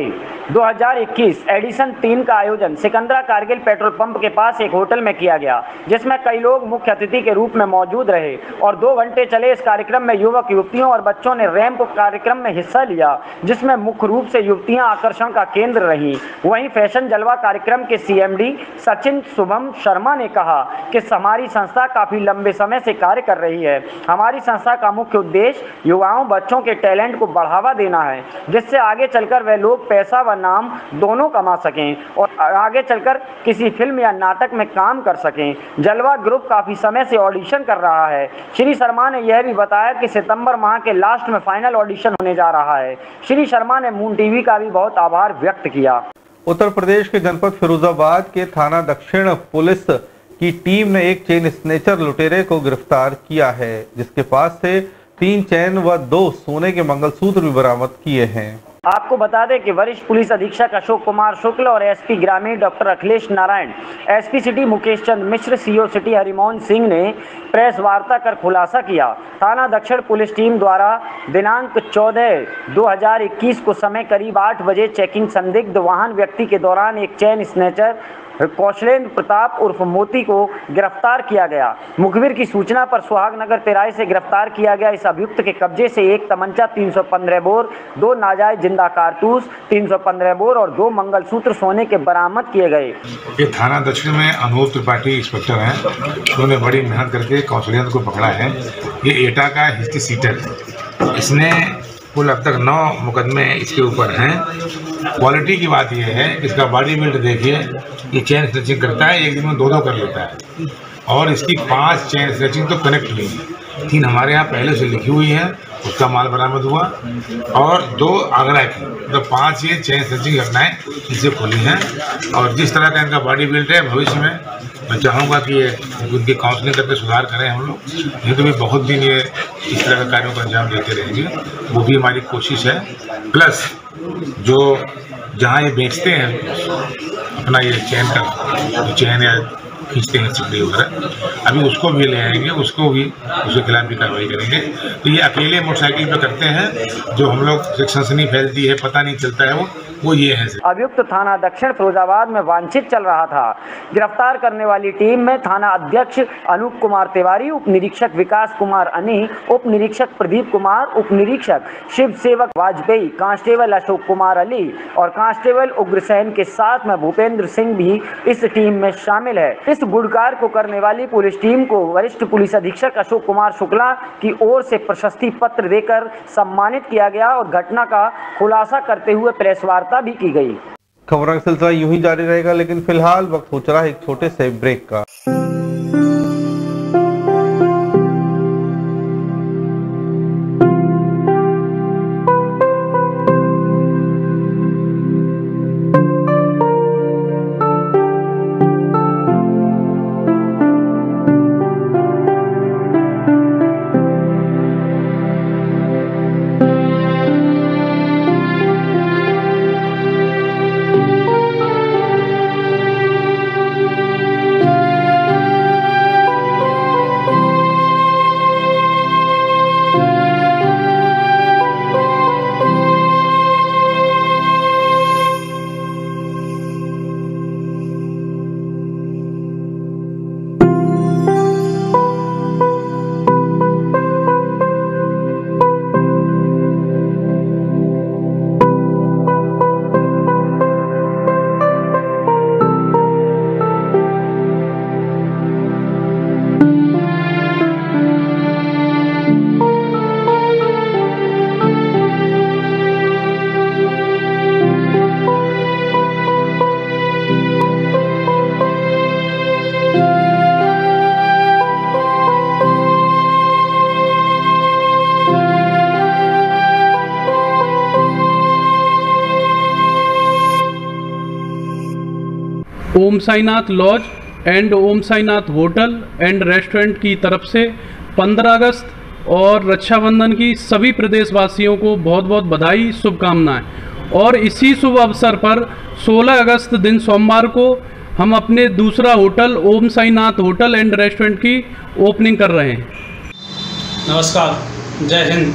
2021 एडिशन 3 का आयोजन सिकंदरा कारगिल पेट्रोल पंप के पास एक होटल में किया गया, जिसमें कई लोग मुख्य अतिथि के रूप में मौजूद रहे और 2 घंटे चले इस कार्यक्रम में युवक युवतियों और बच्चों ने रैंप कार्यक्रम में हिस्सा लिया, जिसमें मुख्य रूप से युवतियां आकर्षण का केंद्र रहीं। वहीं फैशन जलवा कार्यक्रम के CMD सचिन शुभम शर्मा ने कहा कि हमारी संस्था काफी लंबे समय से कार्य कर रही है। हमारी संस्था का मुख्य उद्देश्य युवाओं बच्चों के टैलेंट को बढ़ावा देना है, जिससे आगे चलकर वे लोग पैसा व नाम दोनों कमा सकें और आगे चलकर किसी फिल्म या नाटक में काम कर सकें। जलवा ग्रुप काफी समय से ऑडिशन कर रहा है। श्री शर्मा ने यह भी बताया कि सितंबर माह के लास्ट में फाइनल ऑडिशन होने जा रहा है। श्री शर्मा ने मून टीवी का भी बहुत आभार व्यक्त किया। उत्तर प्रदेश के जनपद फिरोजाबाद के थाना दक्षिण पुलिस की टीम ने एक चेन स्नेचर लुटेरे को गिरफ्तार किया है, जिसके पास से 3 चैन व 2 सोने के मंगलसूत्र भी बरामद किए हैं। आपको बता दें कि वरिष्ठ पुलिस अधीक्षक अशोक कुमार शुक्ल और SP ग्रामीण doctor Akhilesh Narayan, SP city Mukesh Chand Mishra, CO city Harimohan Singh ने प्रेस वार्ता कर खुलासा किया। थाना दक्षिण पुलिस टीम द्वारा दिनांक 14/2021 को समय करीब 8 बजे चेकिंग संदिग्ध वाहन व्यक्ति के दौरान एक चैन स्नेचर कौशलेंद्र प्रताप उर्फ मोती को गिरफ्तार किया गया। मुखबिर की सूचना पर सुहागनगर तेराई से गिरफ्तार किया गया इस अभियुक्त के कब्जे से एक तमंचा 315 बोर, 2 नाजायज जिंदा कारतूस 315 बोर और 2 मंगलसूत्र सोने के बरामद किए गए। ये थाना दक्षिण में अनूप त्रिपाठी इंस्पेक्टर हैं, उन्होंने बड़ी मेहनत करके कौशलेंद्र को पकड़ा है। ये एटा का हिस्ट्री सीटर है। इसने कुल अब तक 9 मुकदमे इसके ऊपर हैं। क्वालिटी की बात यह है, इसका बॉडी बिल्ड देखिए, ये चेन स्नेचिंग करता है, एक दिन में 2-2 कर लेता है और इसकी 5 चेन स्नेचिंग तो कनेक्ट हुई है। 3 हमारे यहाँ पहले से लिखी हुई है, उसका माल बरामद हुआ और 2 आगरा की, मतलब 5 ये चेन स्नेचिंग घटनाएं इनसे खुली हैं। और जिस तरह का इनका बॉडी बिल्ड है, भविष्य में मैं चाहूँगा कि ये उनकी काउंसलिंग करके सुधार करें हम लोग, नहीं तो भी बहुत दिन ये इस तरह के कार्यों को अंजाम देते रहेंगे, वो भी हमारी कोशिश है। प्लस जो जहाँ ये बेचते हैं अपना ये चैन का चैन या खींचते हैं सिकड़ी वगैरह, अभी उसको भी ले आएंगे, उसको भी उसके खिलाफ भी कार्रवाई करेंगे। तो ये अकेले मोटरसाइकिल पे करते हैं, जो हम लोग सनसनी फैलती है, पता नहीं चलता है, वो ये है। अभियुक्त थाना दक्षिण फिरोजाबाद में वांछित चल रहा था। गिरफ्तार करने वाली टीम में थाना अध्यक्ष अनूप कुमार तिवारी, उप निरीक्षक विकास कुमार अनी, उप निरीक्षक प्रदीप कुमार, उप निरीक्षक शिव सेवक वाजपेयी, कांस्टेबल अशोक कुमार अली और कांस्टेबल उग्रसेन के साथ में भूपेंद्र सिंह भी इस टीम में शामिल है। इस गुड़कार को करने वाली पुलिस टीम को वरिष्ठ पुलिस अधीक्षक अशोक कुमार शुक्ला की ओर से प्रशस्ति पत्र देकर सम्मानित किया गया और घटना का खुलासा करते हुए प्रेस वार्ता भी की गई। खबरों का सिलसिला यूं ही जारी रहेगा, लेकिन फिलहाल वक्त हो चला है एक छोटे से ब्रेक का। Om Sainath lodge and Om Sainath hotel and restaurant की तरफ से 15 अगस्त और रक्षाबंधन की सभी प्रदेशवासियों को बहुत बहुत बधाई, शुभकामनाएं। और इसी शुभ अवसर पर 16 अगस्त दिन सोमवार को हम अपने दूसरा hotel Om Sainath hotel and restaurant की ओपनिंग कर रहे हैं। नमस्कार, जय हिंद।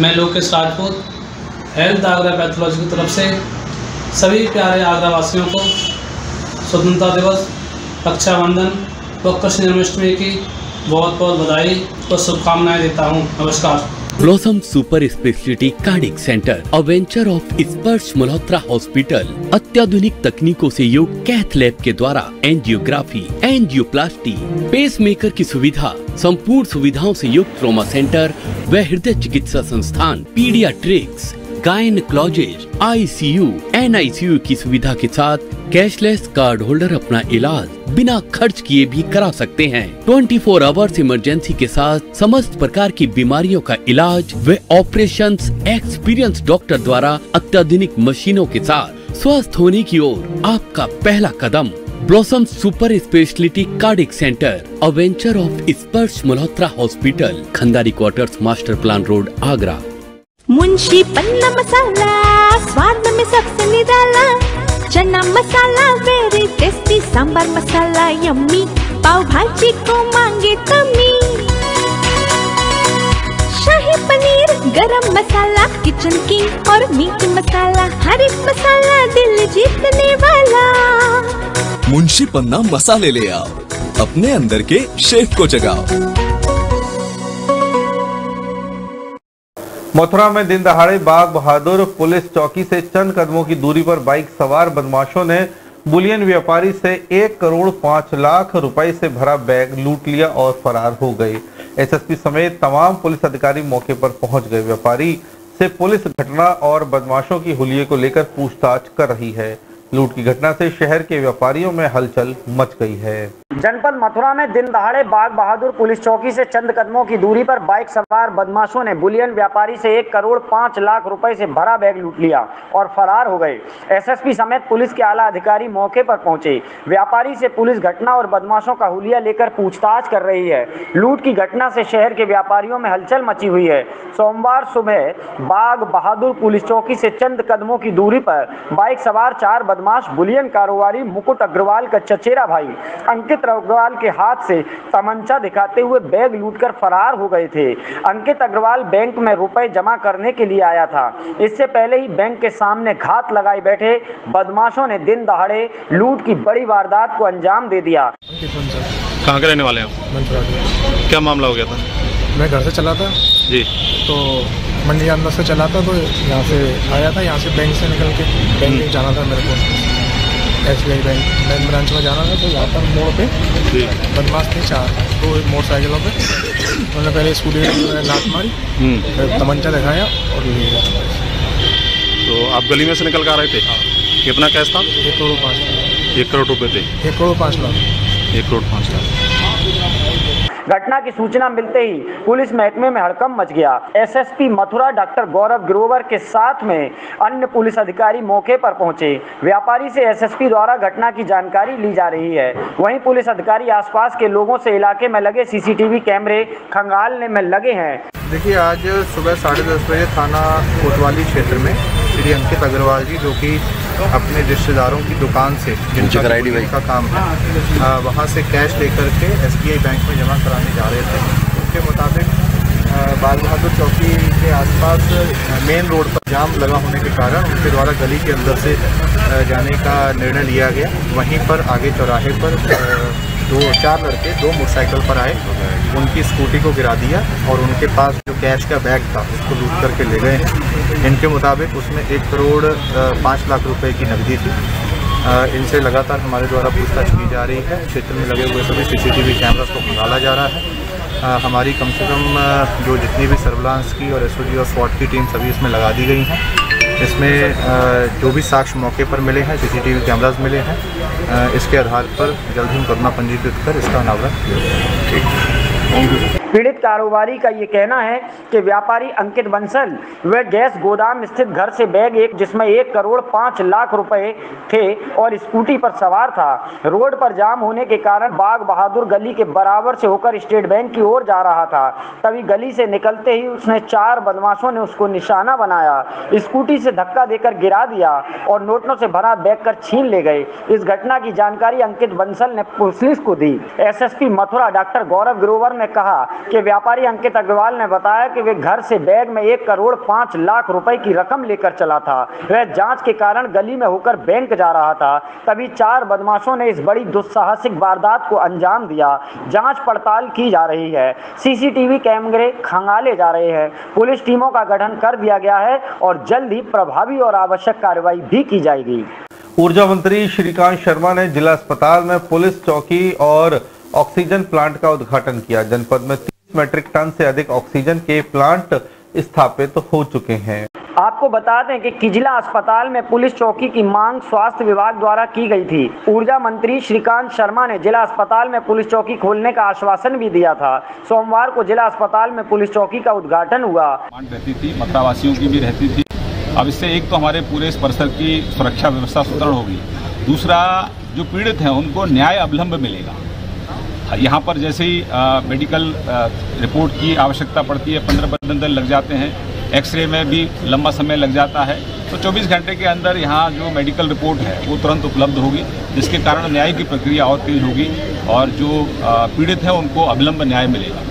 मैं लोकेश राजपूत हेल्थ आगरा पैथोलॉजी की तरफ से सभी प्यारे आगरा वासियों को स्वतंत्रता दिवस, रक्षाबंधन व कृष्ण जन्माष्टमी की बहुत बहुत बधाई और शुभकामनाएं देता हूं। नमस्कार। Blossom super speciality cardiac centre, a venture of Sparsh Malhotra hospital, अत्याधुनिक तकनीकों से युक्त कैथ लैब के द्वारा एंजियोग्राफी, एंजियोप्लास्टी, पेसमेकर की सुविधा, संपूर्ण सुविधाओं से युक्त ट्रॉमा सेंटर व हृदय चिकित्सा संस्थान, पीडियाट्रिक्स, गायनेकोलॉजिस्ट, आईसीयू, एनआईसीयू की सुविधा के साथ कैशलेस कार्ड होल्डर अपना इलाज बिना खर्च किए भी करा सकते हैं। 24 आवर्स इमरजेंसी के साथ समस्त प्रकार की बीमारियों का इलाज व ऑपरेशंस एक्सपीरियंस डॉक्टर द्वारा अत्याधुनिक मशीनों के साथ स्वस्थ होने की ओर आपका पहला कदम। Blossom super speciality cardiac centre, a venture of Sparsh Malhotra hospital, Khandari quarters, master plan road, Agra. Munshi Panna masala स्वाद में सबसे निराला, chana masala very tasty, sambar masala yummy, pav bhaji को मांगे कमी, शाही पनीर, गरम मसाला, किचन किंग और मीट मसाला, हर एक मसाला दिल जीतने वाला। मुंशी पन्ना मसाले ले आओ, अपने अंदर के शेफ को जगाओ। मथुरा में दिन दहाड़े बाग बहादुर पुलिस चौकी से चंद कदमों की दूरी पर बाइक सवार बदमाशों ने बुलियन व्यापारी से 1 करोड़ 5 लाख रुपए से भरा बैग लूट लिया और फरार हो गए। एसएसपी समेत तमाम पुलिस अधिकारी मौके पर पहुंच गए। व्यापारी से पुलिस घटना और बदमाशों की हुलिये को लेकर पूछताछ कर रही है। लूट की घटना से शहर के व्यापारियों में हलचल मच गई है। जनपद मथुरा में दिन दहाड़े बाग बहादुर पुलिस चौकी से चंद कदमों की दूरी पर बाइक सवार बदमाशों ने बुलियन व्यापारी से 1 करोड़ 5 लाख रुपए से भरा बैग लूट लिया और फरार हो गए। एसएसपी समेत पुलिस के आला अधिकारी मौके पर पहुंचे। व्यापारी से पुलिस घटना और बदमाशों का हुलिया लेकर पूछताछ कर रही है। लूट की घटना से शहर के व्यापारियों में हलचल मची हुई है। सोमवार सुबह बाग बहादुर पुलिस चौकी से चंद कदमों की दूरी पर बाइक सवार 4 बदमाश बुलियन कारोबारी मुकुट अग्रवाल का चचेरा भाई अंकित अग्रवाल के हाथ से तमंचा दिखाते हुए बैग लूटकर फरार हो गए थे। अंकित अग्रवाल बैंक में रुपए जमा करने के लिए आया था। इससे पहले ही बैंक के सामने घात लगाए बैठे बदमाशों ने दिन दहाड़े लूट की बड़ी वारदात को अंजाम दे दिया। कहाँ के रहने वाले हैं? क्या मामला हो गया था? मैं घर से चला था जी, तो मंडी अंदर से चला था, तो यहाँ से आया था, यहाँ से बैंक से निकल के बैंक जाना था मेरे को, SBI बैंक ब्रांच में जाना था। तो यहाँ पर मोड़ पे बदमाश थे 4, 2 मोटरसाइकिलों पे। उन्होंने पहले स्कूटी में लात मारी, फिर तमंचा दिखाया और ले गया। तो आप गली में से निकल कर आ रहे थे? कितना कैश था? 1 करोड़ 5 लाख। 1 करोड़ रुपए थे? 1 करोड़ 5 लाख। 1 करोड़ 5 लाख। घटना की सूचना मिलते ही पुलिस महकमे में हड़कंप मच गया। एसएसपी मथुरा डॉक्टर गौरव ग्रोवर के साथ में अन्य पुलिस अधिकारी मौके पर पहुंचे। व्यापारी से एसएसपी द्वारा घटना की जानकारी ली जा रही है। वहीं पुलिस अधिकारी आसपास के लोगों से इलाके में लगे सीसीटीवी कैमरे खंगालने में लगे हैं। देखिए, आज सुबह 10:30 बजे थाना कोतवाली क्षेत्र में श्री अंकित अग्रवाल जी, जो कि अपने रिश्तेदारों की दुकान से जिनका का काम है, वहाँ से कैश लेकर के SBI बैंक में जमा कराने जा रहे थे। उनके मुताबिक बाग बहादुर चौकी के आसपास मेन रोड पर जाम लगा होने के कारण उनके द्वारा गली के अंदर से जाने का निर्णय लिया गया। वहीं पर आगे चौराहे पर 4 लड़के 2 मोटरसाइकिल पर आए, उनकी स्कूटी को गिरा दिया और उनके पास जो कैश का बैग था उसको लूट करके ले गए हैं। इनके मुताबिक उसमें 1 करोड़ 5 लाख रुपए की नकदी थी। इनसे लगातार हमारे द्वारा पूछताछ की जा रही है। क्षेत्र में लगे हुए सभी CCTV कैमरास को खंगाला जा रहा है। हमारी कम से कम जो जितनी भी सर्विलांस की और SOG और SWAT की टीम सभी इसमें लगा दी गई हैं। इसमें जो भी साक्ष्य मौके पर मिले हैं, CCTV कैमरास मिले हैं, इसके आधार पर जल्द ही मुकदमा पंजीकृत कर इसका अनावरण किया जाएगा। पीड़ित कारोबारी का ये कहना है कि व्यापारी अंकित बंसल व गैस गोदाम स्थित घर से बैग एक जिसमें 1 करोड़ 5 लाख रुपए थे और स्कूटी पर सवार था। रोड पर जाम होने के कारण बाग बहादुर गली के बराबर से होकर स्टेट बैंक की ओर जा रहा था। तभी गली से निकलते ही उसने 4 बदमाशों ने उसको निशाना बनाया, स्कूटी से धक्का देकर गिरा दिया और नोटों से भरा बैग कर छीन ले गए। इस घटना की जानकारी अंकित बंसल ने पुलिस को दी। एसएसपी मथुरा डॉक्टर गौरव ग्रोवर ने कहा कि व्यापारी अंकित अग्रवाल ने बताया कि वे घर से बैग में 1 करोड़ 5 लाख रुपए की रकम लेकर चला था। वह जांच के कारण गली में होकर बैंक जा रहा था। तभी 4 बदमाशों ने इस बड़ी दुस्साहसिक वारदात को अंजाम दिया। जांच पड़ताल की जा रही है, सीसीटीवी कैमरे खंगाले जा रहे हैं, पुलिस टीमों का गठन कर दिया गया है और जल्द ही प्रभावी और आवश्यक कार्रवाई भी की जाएगी। ऊर्जा मंत्री श्रीकांत शर्मा ने जिला अस्पताल में पुलिस चौकी और ऑक्सीजन प्लांट का उद्घाटन किया। जनपद में 30 मीट्रिक टन से अधिक ऑक्सीजन के प्लांट स्थापित हो चुके हैं। आपको बता दें कि किजला अस्पताल में पुलिस चौकी की मांग स्वास्थ्य विभाग द्वारा की गई थी। ऊर्जा मंत्री श्रीकांत शर्मा ने जिला अस्पताल में पुलिस चौकी खोलने का आश्वासन भी दिया था। सोमवार को जिला अस्पताल में पुलिस चौकी का उद्घाटन हुआ। रहती थी, मथुरावासियों की भी रहती थी। अब इससे एक तो हमारे पूरे इस परिसर की सुरक्षा व्यवस्था सुदृढ़ होगी, दूसरा जो पीड़ित हैं उनको न्याय अविलंब मिलेगा। यहाँ पर जैसे ही मेडिकल रिपोर्ट की आवश्यकता पड़ती है, 15-15 दिन लग जाते हैं, एक्सरे में भी लंबा समय लग जाता है, तो 24 घंटे के अंदर यहाँ जो मेडिकल रिपोर्ट है वो तुरंत उपलब्ध होगी, जिसके कारण न्याय की प्रक्रिया और तेज होगी और जो पीड़ित हैं उनको अविलंब न्याय मिलेगा।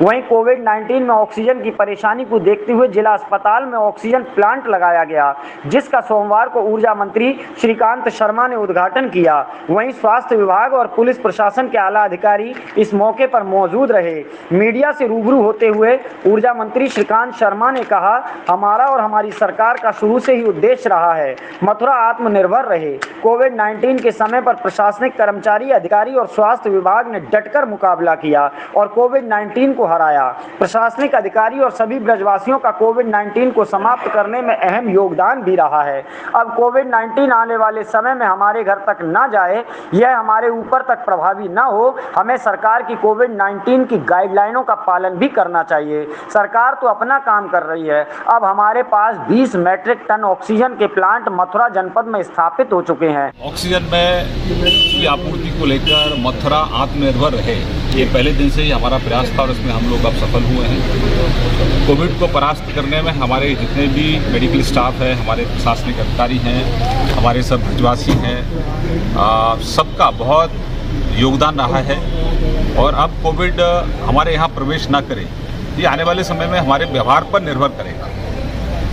वहीं कोविड-19 में ऑक्सीजन की परेशानी को देखते हुए जिला अस्पताल में ऑक्सीजन प्लांट लगाया गया, जिसका सोमवार को ऊर्जा मंत्री श्रीकांत शर्मा ने उद्घाटन किया। वहीं स्वास्थ्य विभाग और पुलिस प्रशासन के आला अधिकारी इस मौके पर मौजूद रहे। मीडिया से रूबरू होते हुए ऊर्जा मंत्री श्रीकांत शर्मा ने कहा, हमारा और हमारी सरकार का शुरू से ही उद्देश्य रहा है मथुरा आत्मनिर्भर रहे। कोविड-19 के समय पर प्रशासनिक कर्मचारी, अधिकारी और स्वास्थ्य विभाग ने डटकर मुकाबला किया और कोविड-19 को हराया। प्रशासनिक अधिकारी और सभी ब्रजवासियों का कोविड-19 को समाप्त करने में अहम योगदान भी रहा है। अब कोविड-19 आने वाले समय में हमारे घर तक न जाए, यह हमारे ऊपर तक प्रभावी न हो, हमें सरकार की कोविड-19 की गाइडलाइनों का पालन भी करना चाहिए। सरकार तो अपना काम कर रही है। अब हमारे पास 20 मीट्रिक टन ऑक्सीजन के प्लांट मथुरा जनपद में स्थापित हो चुके हैं। ऑक्सीजन में की आपूर्ति को लेकर मथुरा आत्मनिर्भर रहे, ये पहले दिन से ही हमारा प्रयास था और इसमें हम लोग अब सफल हुए हैं। कोविड को परास्त करने में हमारे जितने भी मेडिकल स्टाफ है, हमारे प्रशासनिक अधिकारी हैं, हमारे सब ब्रजवासी हैं, सबका बहुत योगदान रहा है। और अब कोविड हमारे यहाँ प्रवेश ना करे, ये आने वाले समय में हमारे व्यवहार पर निर्भर करेगा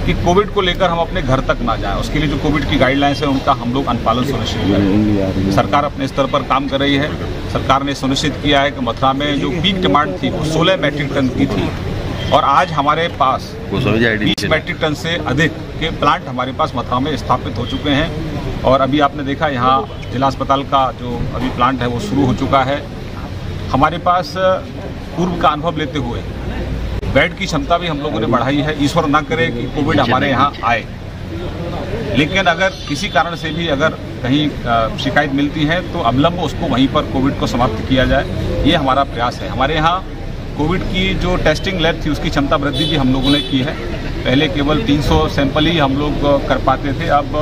कि कोविड को लेकर हम अपने घर तक ना जाएं। उसके लिए जो कोविड की गाइडलाइंस है उनका हम लोग अनुपालन सुनिश्चित करें। सरकार अपने स्तर पर काम कर रही है। सरकार ने सुनिश्चित किया है कि मथुरा में जो पीक डिमांड थी वो 16 मीट्रिक टन की थी और आज हमारे पास 20 मीट्रिक टन से अधिक के प्लांट हमारे पास मथुरा में स्थापित हो चुके हैं। और अभी आपने देखा यहाँ जिला अस्पताल का जो अभी प्लांट है वो शुरू हो चुका है। हमारे पास पूर्व का अनुभव लेते हुए बेड की क्षमता भी हम लोगों ने बढ़ाई है। ईश्वर ना करे कि कोविड हमारे यहाँ आए, लेकिन अगर किसी कारण से भी अगर कहीं शिकायत मिलती है तो अविलंब उसको वहीं पर कोविड को समाप्त किया जाए, ये हमारा प्रयास है। हमारे यहाँ कोविड की जो टेस्टिंग लैब थी उसकी क्षमता वृद्धि भी हम लोगों ने की है। पहले केवल 300 सैंपल ही हम लोग कर पाते थे, अब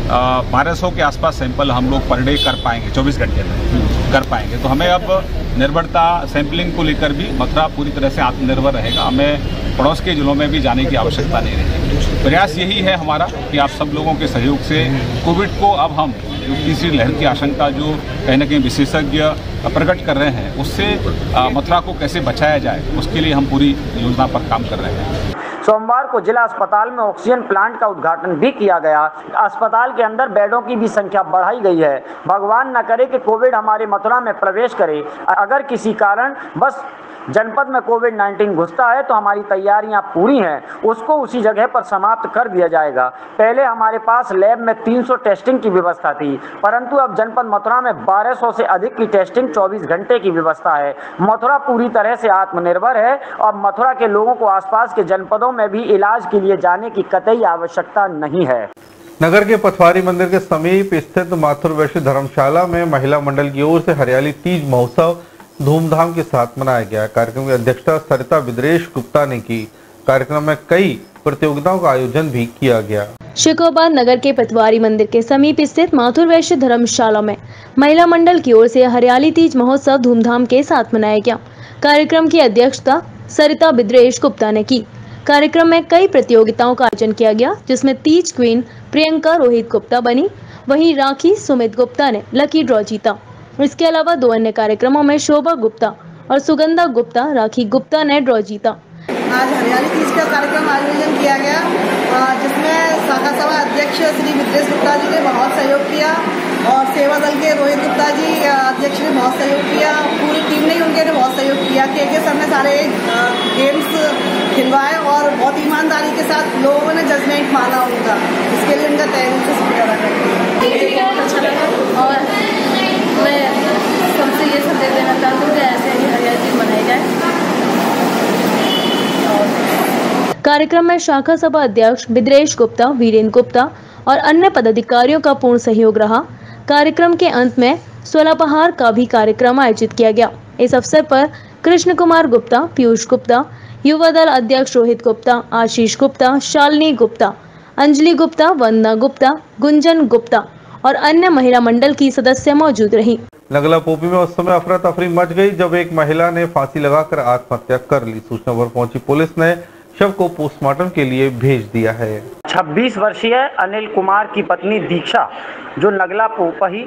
1200 के आसपास सैंपल हम लोग पर डे कर पाएंगे, 24 घंटे में कर पाएंगे। तो हमें अब निर्भरता सैंपलिंग को लेकर भी मथुरा पूरी तरह से आत्मनिर्भर रहेगा। हमें पड़ोस के जिलों में भी जाने की आवश्यकता नहीं रहेगी। प्रयास यही है हमारा कि आप सब लोगों के सहयोग से कोविड को अब हम जो तीसरी लहर की आशंका जो कहीं न कहीं विशेषज्ञ प्रकट कर रहे हैं उससे मथुरा को कैसे बचाया जाए, उसके लिए हम पूरी योजना पर काम कर रहे हैं। सोमवार को जिला अस्पताल में ऑक्सीजन प्लांट का उद्घाटन भी किया गया। अस्पताल के अंदर बेडों की भी संख्या बढ़ाई गई है। भगवान न करे कि कोविड हमारे मथुरा में प्रवेश करे। अगर किसी कारण बस जनपद में कोविड-19 घुसता है तो हमारी तैयारियां पूरी हैं, उसको उसी जगह पर समाप्त कर दिया जाएगा। पहले हमारे पास लैब में 300 टेस्टिंग की व्यवस्था थी, परंतु अब जनपद मथुरा में 1200 से अधिक की टेस्टिंग 24 घंटे की व्यवस्था है। मथुरा पूरी तरह से आत्मनिर्भर है और मथुरा के लोगों को आसपास के जनपदों में भी इलाज के लिए जाने की कतई आवश्यकता नहीं है। नगर के पथवारी मंदिर के समीप स्थित माथुर वैश्य धर्मशाला में महिला मंडल की ओर से हरियाली तीज महोत्सव धूमधाम के साथ मनाया गया। कार्यक्रम की अध्यक्षता सरिता विद्रेश गुप्ता ने की। कार्यक्रम में कई प्रतियोगिताओं का आयोजन भी किया गया। शेखोबाद नगर के पतवारी मंदिर के समीप स्थित माथुर वैश्य धर्मशाला में महिला मंडल की ओर से हरियाली तीज महोत्सव धूमधाम के साथ मनाया गया। कार्यक्रम की अध्यक्षता सरिता विद्रेश गुप्ता ने की। कार्यक्रम में कई प्रतियोगिताओं का आयोजन किया गया, जिसमें तीज क्वीन प्रियंका रोहित गुप्ता बनी, वहीं राखी सुमित गुप्ता ने लकी ड्रॉ जीता। इसके अलावा 2 अन्य कार्यक्रमों में शोभा गुप्ता और सुगंधा गुप्ता राखी गुप्ता ने ड्रॉ जीता। आज हरियाली तीज का कार्यक्रम आयोजन किया गया, जिसमें शाखा सभा अध्यक्ष श्री विद्रेश गुप्ता जी ने बहुत सहयोग किया और सेवा दल के रोहित गुप्ता जी अध्यक्ष ने बहुत सहयोग किया। पूरी टीम ने उनके बहुत सहयोग किया। के सर ने सारे गेम्स खिलवाए और बहुत ईमानदारी के साथ लोगों ने जजमेंट माना उनका। इसके लिए उनका तहे दिल से शुक्रिया अदा करती हूँ। मुझे बहुत अच्छा लगा और मैं सबसे ये संदेश देना चाहती हूँ कि ऐसे ही हरियाली तीज मनाई जाए। कार्यक्रम में शाखा सभा अध्यक्ष विद्रेश गुप्ता, वीरेंद्र गुप्ता और अन्य पदाधिकारियों का पूर्ण सहयोग रहा। कार्यक्रम के अंत में स्वलापहार का भी कार्यक्रम आयोजित किया गया। इस अवसर पर कृष्ण कुमार गुप्ता, पीयूष गुप्ता, युवा दल अध्यक्ष रोहित गुप्ता, आशीष गुप्ता, शालिनी गुप्ता, अंजलि गुप्ता, वंदना गुप्ता, गुंजन गुप्ता और अन्य महिला मंडल की सदस्य मौजूद रही। नगला पोपी में उस समय अफरा तफरी मच गई जब एक महिला ने फांसी लगाकर आत्महत्या कर ली। सूचना पर पहुंची पुलिस ने शव को पोस्टमार्टम के लिए भेज दिया है। 26 वर्षीय अनिल कुमार की पत्नी दीक्षा, जो नगला पोपही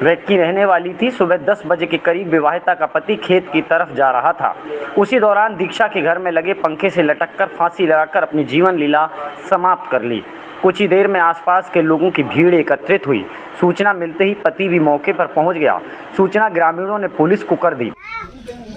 की रहने वाली थी, सुबह 10 बजे के करीब विवाहिता का पति खेत की तरफ जा रहा था। उसी दौरान दीक्षा के घर में लगे पंखे से लटककर फांसी लगाकर अपनी जीवन लीला समाप्त कर ली। कुछ ही देर में आसपास के लोगों की भीड़ एकत्रित हुई। सूचना मिलते ही पति भी मौके पर पहुंच गया। सूचना ग्रामीणों ने पुलिस को कर दी।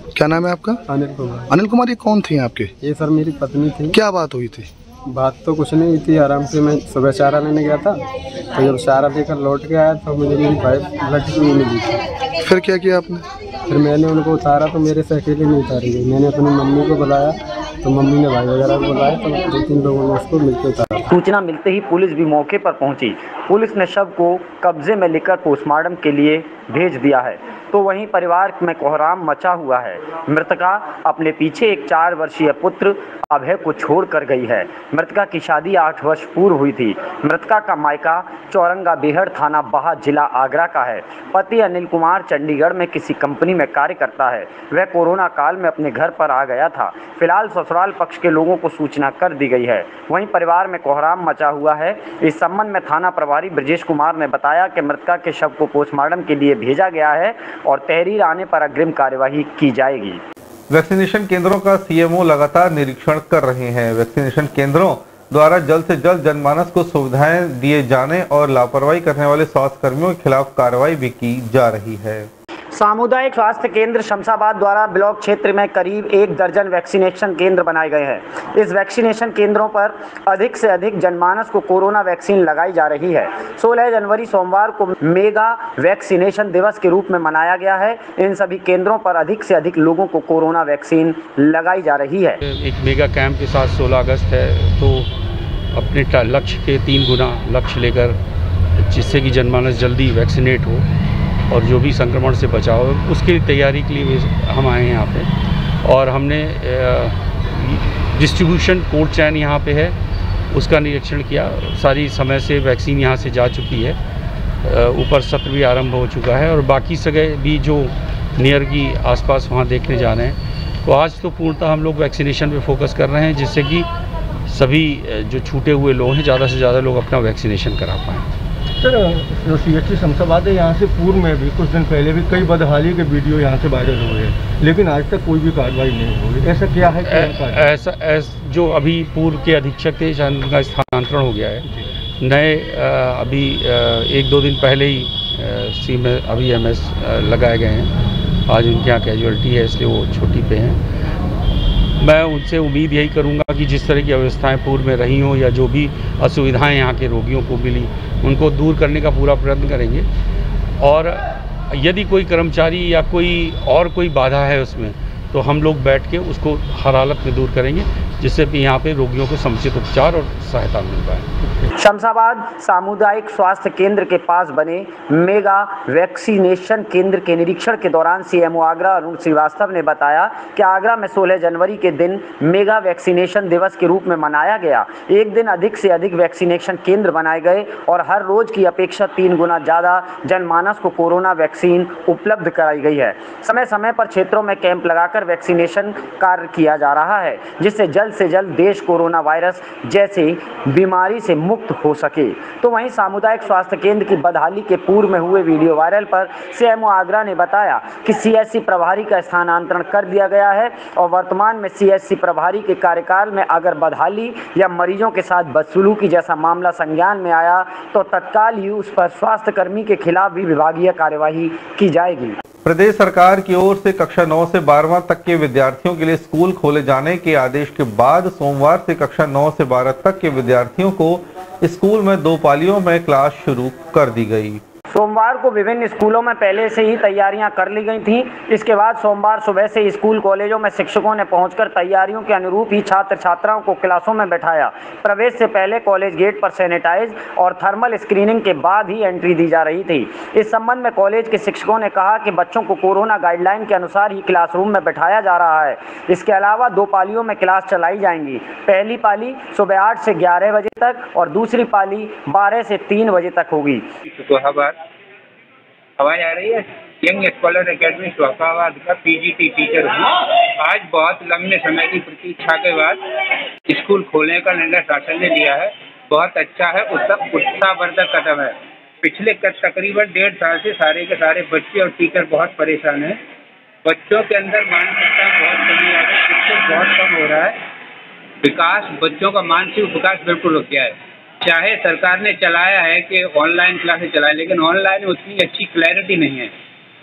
क्या नाम है आपका? अनिल कुमार। अनिल कुमार, ये कौन थे आपके? ये सर मेरी पत्नी थी। क्या बात हुई थी? बात तो कुछ नहीं हुई थी, आराम से मैं सुबह चारा लेने गया था, तो जब चारा लेकर लौट के आया तो मुझे मेरी वाइफ लटकी हुई मिली। फिर क्या किया आपने? फिर मैंने उनको उतारा तो मेरे से अकेले नहीं उतारी गई। मैंने अपनी मम्मी को बुलाया तो मम्मी ने भाई वगैरह को बुलाया तो 2-3 लोगों ने उसको मिलकर उतारा। सूचना मिलते ही पुलिस भी मौके पर पहुंची। पुलिस ने शव को कब्जे में लेकर पोस्टमार्टम के लिए भेज दिया है। तो वहीं परिवार में कोहराम मचा हुआ है। मृतका अपने पीछे एक 4 वर्षीय पुत्र अभय को छोड़ कर गई है। मृतका की शादी 8 वर्ष पूर्व हुई थी। मृतका का मायका चौरंगा बेहड़ थाना बाहा जिला आगरा का है। पति अनिल कुमार चंडीगढ़ में किसी कंपनी में कार्य करता है। वह कोरोना काल में अपने घर पर आ गया था। फिलहाल ससुराल पक्ष के लोगों को सूचना कर दी गई है। वहीं परिवार में कोहराम मचा हुआ है। इस संबंध में थाना प्रभारी ब्रजेश कुमार ने बताया कि मृतका के शव को पोस्टमार्टम के लिए भेजा गया है और तहरीर आने पर अग्रिम कार्यवाही की जाएगी। वैक्सीनेशन केंद्रों का सीएमओ लगातार निरीक्षण कर रहे हैं। वैक्सीनेशन केंद्रों द्वारा जल्द से जल्द जनमानस को सुविधाएं दिए जाने और लापरवाही करने वाले स्वास्थ्य कर्मियों के खिलाफ कार्रवाई भी की जा रही है। सामुदायिक स्वास्थ्य केंद्र शमशाबाद द्वारा ब्लॉक क्षेत्र में करीब 1 दर्जन वैक्सीनेशन केंद्र बनाए गए हैं। इस वैक्सीनेशन केंद्रों पर अधिक से अधिक जनमानस को कोरोना वैक्सीन लगाई जा रही है। 16 जनवरी सोमवार को मेगा वैक्सीनेशन दिवस के रूप में मनाया गया है। इन सभी केंद्रों पर अधिक से अधिक लोगों को कोरोना वैक्सीन लगाई जा रही है। एक मेगा कैंप के साथ 16 अगस्त है, तो अपने लक्ष्य के 3 गुना लक्ष्य लेकर, जिससे कि जनमानस जल्दी वैक्सीनेट हो और जो भी संक्रमण से बचाव है, उसकी तैयारी के लिए हम आए हैं यहाँ पे। और हमने डिस्ट्रीब्यूशन कोल्ड चैन यहाँ पे है, उसका निरीक्षण किया। सारी समय से वैक्सीन यहाँ से जा चुकी है। ऊपर सत्र भी आरंभ हो चुका है और बाकी जगह भी जो नियर की आसपास वहाँ देखने जा रहे हैं। तो आज तो पूर्णतः हम लोग वैक्सीनेशन पे फोकस कर रहे हैं, जिससे कि सभी जो छूटे हुए लोग हैं ज़्यादा से ज़्यादा लोग अपना वैक्सीनेशन करा पाएँ। सर, जो CHC शमशाबाद है, यहाँ से पूर्व में भी कुछ दिन पहले भी कई बदहाली के वीडियो यहाँ से वायरल हुए हैं, लेकिन आज तक कोई भी कार्रवाई नहीं हुई। ऐसा क्या है? ऐसा जो अभी पूर्व के अधीक्षक थे, उनका स्थानांतरण हो गया है। नए अभी 1-2 दिन पहले ही अभी MS लगाए गए हैं। आज उनके यहाँ कैजुअलिटी है, इसलिए वो छुट्टी पे हैं। मैं उनसे उम्मीद यही करूंगा कि जिस तरह की व्यवस्थाएं पूर्व में रही हों या जो भी असुविधाएं यहाँ के रोगियों को मिली, उनको दूर करने का पूरा प्रयत्न करेंगे। और यदि कोई कर्मचारी या कोई बाधा है उसमें, तो हम लोग बैठ के उसको हर हालत में दूर करेंगे, जिससे भी यहाँ पे रोगियों को समुचित उपचार और सहायता मिल पाए। शमशाबाद सामुदायिक स्वास्थ्य केंद्र के पास बने मेगा वैक्सीनेशन केंद्र के निरीक्षण के दौरान सीएमओ आगरा अरुण श्रीवास्तव ने बताया कि आगरा में 16 जनवरी के दिन मेगा वैक्सीनेशन दिवस के रूप में मनाया गया। एक दिन अधिक से अधिक वैक्सीनेशन केंद्र बनाए गए और हर रोज की अपेक्षा 3 गुना ज़्यादा जनमानस को कोरोना वैक्सीन उपलब्ध कराई गई है। समय समय पर क्षेत्रों में कैंप लगाकर वैक्सीनेशन कार्य किया जा रहा है, जिससे जल्द से जल्द देश कोरोना वायरस जैसी बीमारी से मुक्त हो सके। तो वहीं सामुदायिक स्वास्थ्य केंद्र की बदहाली के पूर्व में हुए वीडियो वायरल पर सीएमओ आगरा ने बताया कि सीएचसी प्रभारी का स्थानांतरण कर दिया गया है और वर्तमान में सीएचसी प्रभारी के कार्यकाल में अगर बदहाली या मरीजों के साथ बदसलूकी जैसा मामला संज्ञान में आया तो तत्काल ही उस पर स्वास्थ्य कर्मी के खिलाफ भी विभागीय कार्यवाही की जाएगी। प्रदेश सरकार की ओर से कक्षा 9 से 12वां तक के विद्यार्थियों के लिए स्कूल खोले जाने के आदेश के बाद सोमवार से कक्षा 9 से 12 तक के विद्यार्थियों को स्कूल में 2 पालियों में क्लास शुरू कर दी गई। सोमवार को विभिन्न स्कूलों में पहले से ही तैयारियां कर ली गई थीं। इसके बाद सोमवार सुबह से स्कूल कॉलेजों में शिक्षकों ने पहुंचकर तैयारियों के अनुरूप ही छात्र छात्राओं को क्लासों में बैठाया। प्रवेश से पहले कॉलेज गेट पर सैनिटाइज और थर्मल स्क्रीनिंग के बाद ही एंट्री दी जा रही थी। इस संबंध में कॉलेज के शिक्षकों ने कहा कि बच्चों को कोरोना गाइडलाइन के अनुसार ही क्लासरूम में बैठाया जा रहा है। इसके अलावा 2 पालियों में क्लास चलाई जाएंगी। पहली पाली सुबह 8 से 11 बजे तक और दूसरी पाली 12 से 3 बजे तक होगी। आवाज आ रही है। यंग स्कॉलर एकेडमी शौकाबाद का पीजीटी टीचर हूँ। आज बहुत लंबे समय की प्रतीक्षा के बाद स्कूल खोलने का निर्णय शासन ने लिया है। बहुत अच्छा है, उत्साहवर्धक कदम है। पिछले तकरीबन 1.5 साल से सारे के सारे बच्चे और टीचर बहुत परेशान हैं। बच्चों के अंदर मानसिकता बहुत कमी आ रही है, शिक्षक बहुत कम हो रहा है। विकास, बच्चों का मानसिक विकास बिल्कुल रुक गया है। चाहे सरकार ने चलाया है कि ऑनलाइन क्लासेस चलाए, लेकिन ऑनलाइन में उतनी अच्छी क्लैरिटी नहीं है।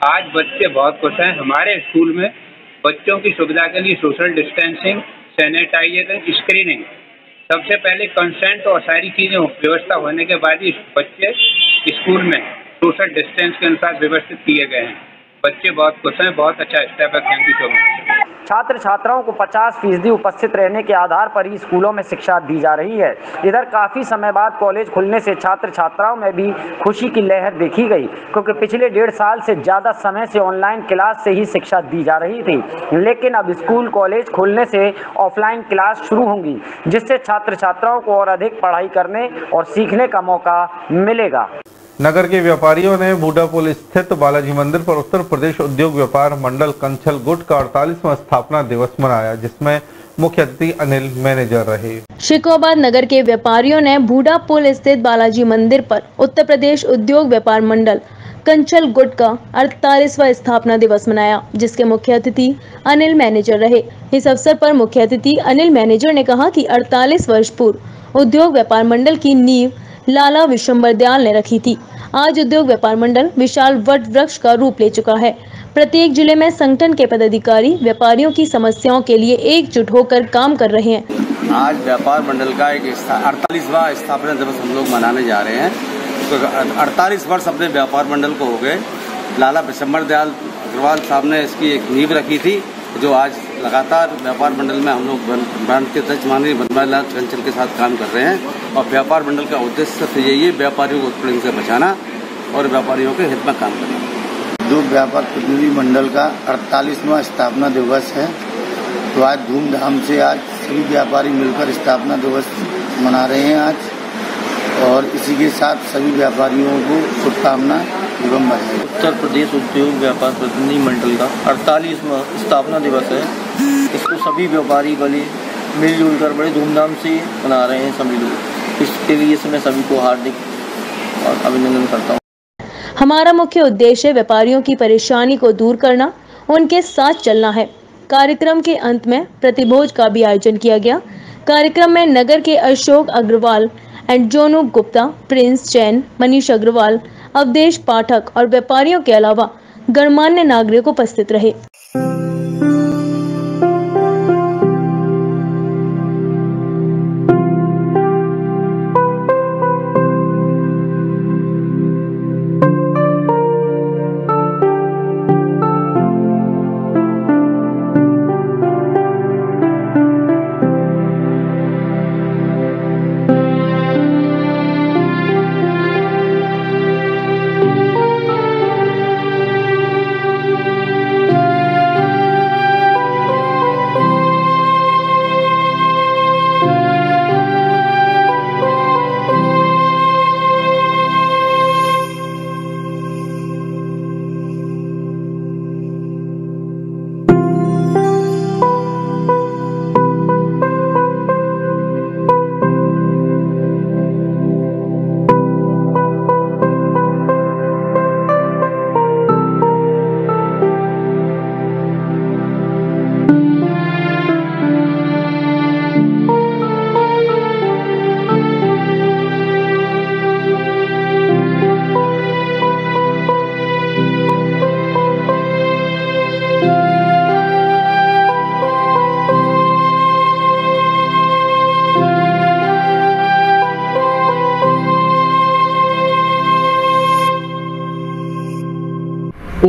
आज बच्चे बहुत खुश हैं। हमारे स्कूल में बच्चों की सुविधा के लिए सोशल डिस्टेंसिंग, सैनिटाइजेशन, स्क्रीनिंग, सबसे पहले कंसेंट और सारी चीज़ें व्यवस्था होने के बाद ही बच्चे स्कूल में सोशल डिस्टेंस के अनुसार व्यवस्थित किए गए हैं। बच्चे बहुत खुश हैं। बहुत अच्छा स्टेप है। Thank you so much. छात्र छात्राओं को 50% उपस्थित रहने के आधार पर ही स्कूलों में शिक्षा दी जा रही है। इधर काफ़ी समय बाद कॉलेज खुलने से छात्र छात्राओं में भी खुशी की लहर देखी गई, क्योंकि पिछले 1.5 साल से ज़्यादा समय से ऑनलाइन क्लास से ही शिक्षा दी जा रही थी। लेकिन अब स्कूल कॉलेज खुलने से ऑफलाइन क्लास शुरू होंगी, जिससे छात्र छात्राओं को और अधिक पढ़ाई करने और सीखने का मौका मिलेगा। नगर के व्यापारियों ने बूढ़ा पुल स्थित बालाजी मंदिर पर उत्तर प्रदेश उद्योग व्यापार मंडल कंचल गुट का 48वां स्थापना दिवस मनाया, जिसमें मुख्य अतिथि अनिल मैनेजर रहे। शेखोबाद नगर के व्यापारियों ने बूढ़ा पुल स्थित बालाजी मंदिर पर उत्तर प्रदेश उद्योग व्यापार मंडल कंचल गुट का 48वां स्थापना दिवस मनाया, जिसके मुख्य अतिथि अनिल मैनेजर रहे। इस अवसर पर मुख्य अतिथि अनिल मैनेजर ने कहा कि 48 वर्ष पूर्व उद्योग व्यापार मंडल की नींव लाला विशंबर दयाल ने रखी थी। आज उद्योग व्यापार मंडल विशाल वट वृक्ष का रूप ले चुका है। प्रत्येक जिले में संगठन के पदाधिकारी व्यापारियों की समस्याओं के लिए एकजुट होकर काम कर रहे हैं। आज व्यापार मंडल का एक 48वां स्थापना दिवस हम लोग मनाने जा रहे हैं। तो 48 वर्ष अपने व्यापार मंडल को हो गए। लाला विशंबर दयाल अग्रवाल साहब ने इसकी एक नींव रखी थी, जो आज लगातार व्यापार मंडल में हम लोग ब्रांड के अध्यक्ष माननीय बनवारीलाल कंचल के साथ काम कर रहे हैं। और व्यापार मंडल का उद्देश्य तो यही है, व्यापारियों को उत्पीड़न से बचाना और व्यापारियों के हित में काम करना। उद्योग व्यापार प्रतिनिधि मंडल का 48वां स्थापना दिवस है। तो आज धूमधाम से आज सभी व्यापारी मिलकर स्थापना दिवस मना रहे हैं आज, और इसी के साथ सभी व्यापारियों को शुभकामना एवं बधाई। उत्तर प्रदेश उद्योग व्यापार प्रतिनिधि मंडल का 48वां स्थापना दिवस है। इसको सभी व्यापारी वाले मिलजुल कर बड़े धूमधाम से मना रहे हैं सभी लोग। इसके लिए मैं सभी को हार्दिक और अभिनंदन करता हूँ। हमारा मुख्य उद्देश्य व्यापारियों की परेशानी को दूर करना, उनके साथ चलना है। कार्यक्रम के अंत में प्रतिभोज का भी आयोजन किया गया। कार्यक्रम में नगर के अशोक अग्रवाल एंड जोनू गुप्ता, प्रिंस जैन, मनीष अग्रवाल, अवधेश पाठक और व्यापारियों के अलावा गणमान्य नागरिक उपस्थित रहे।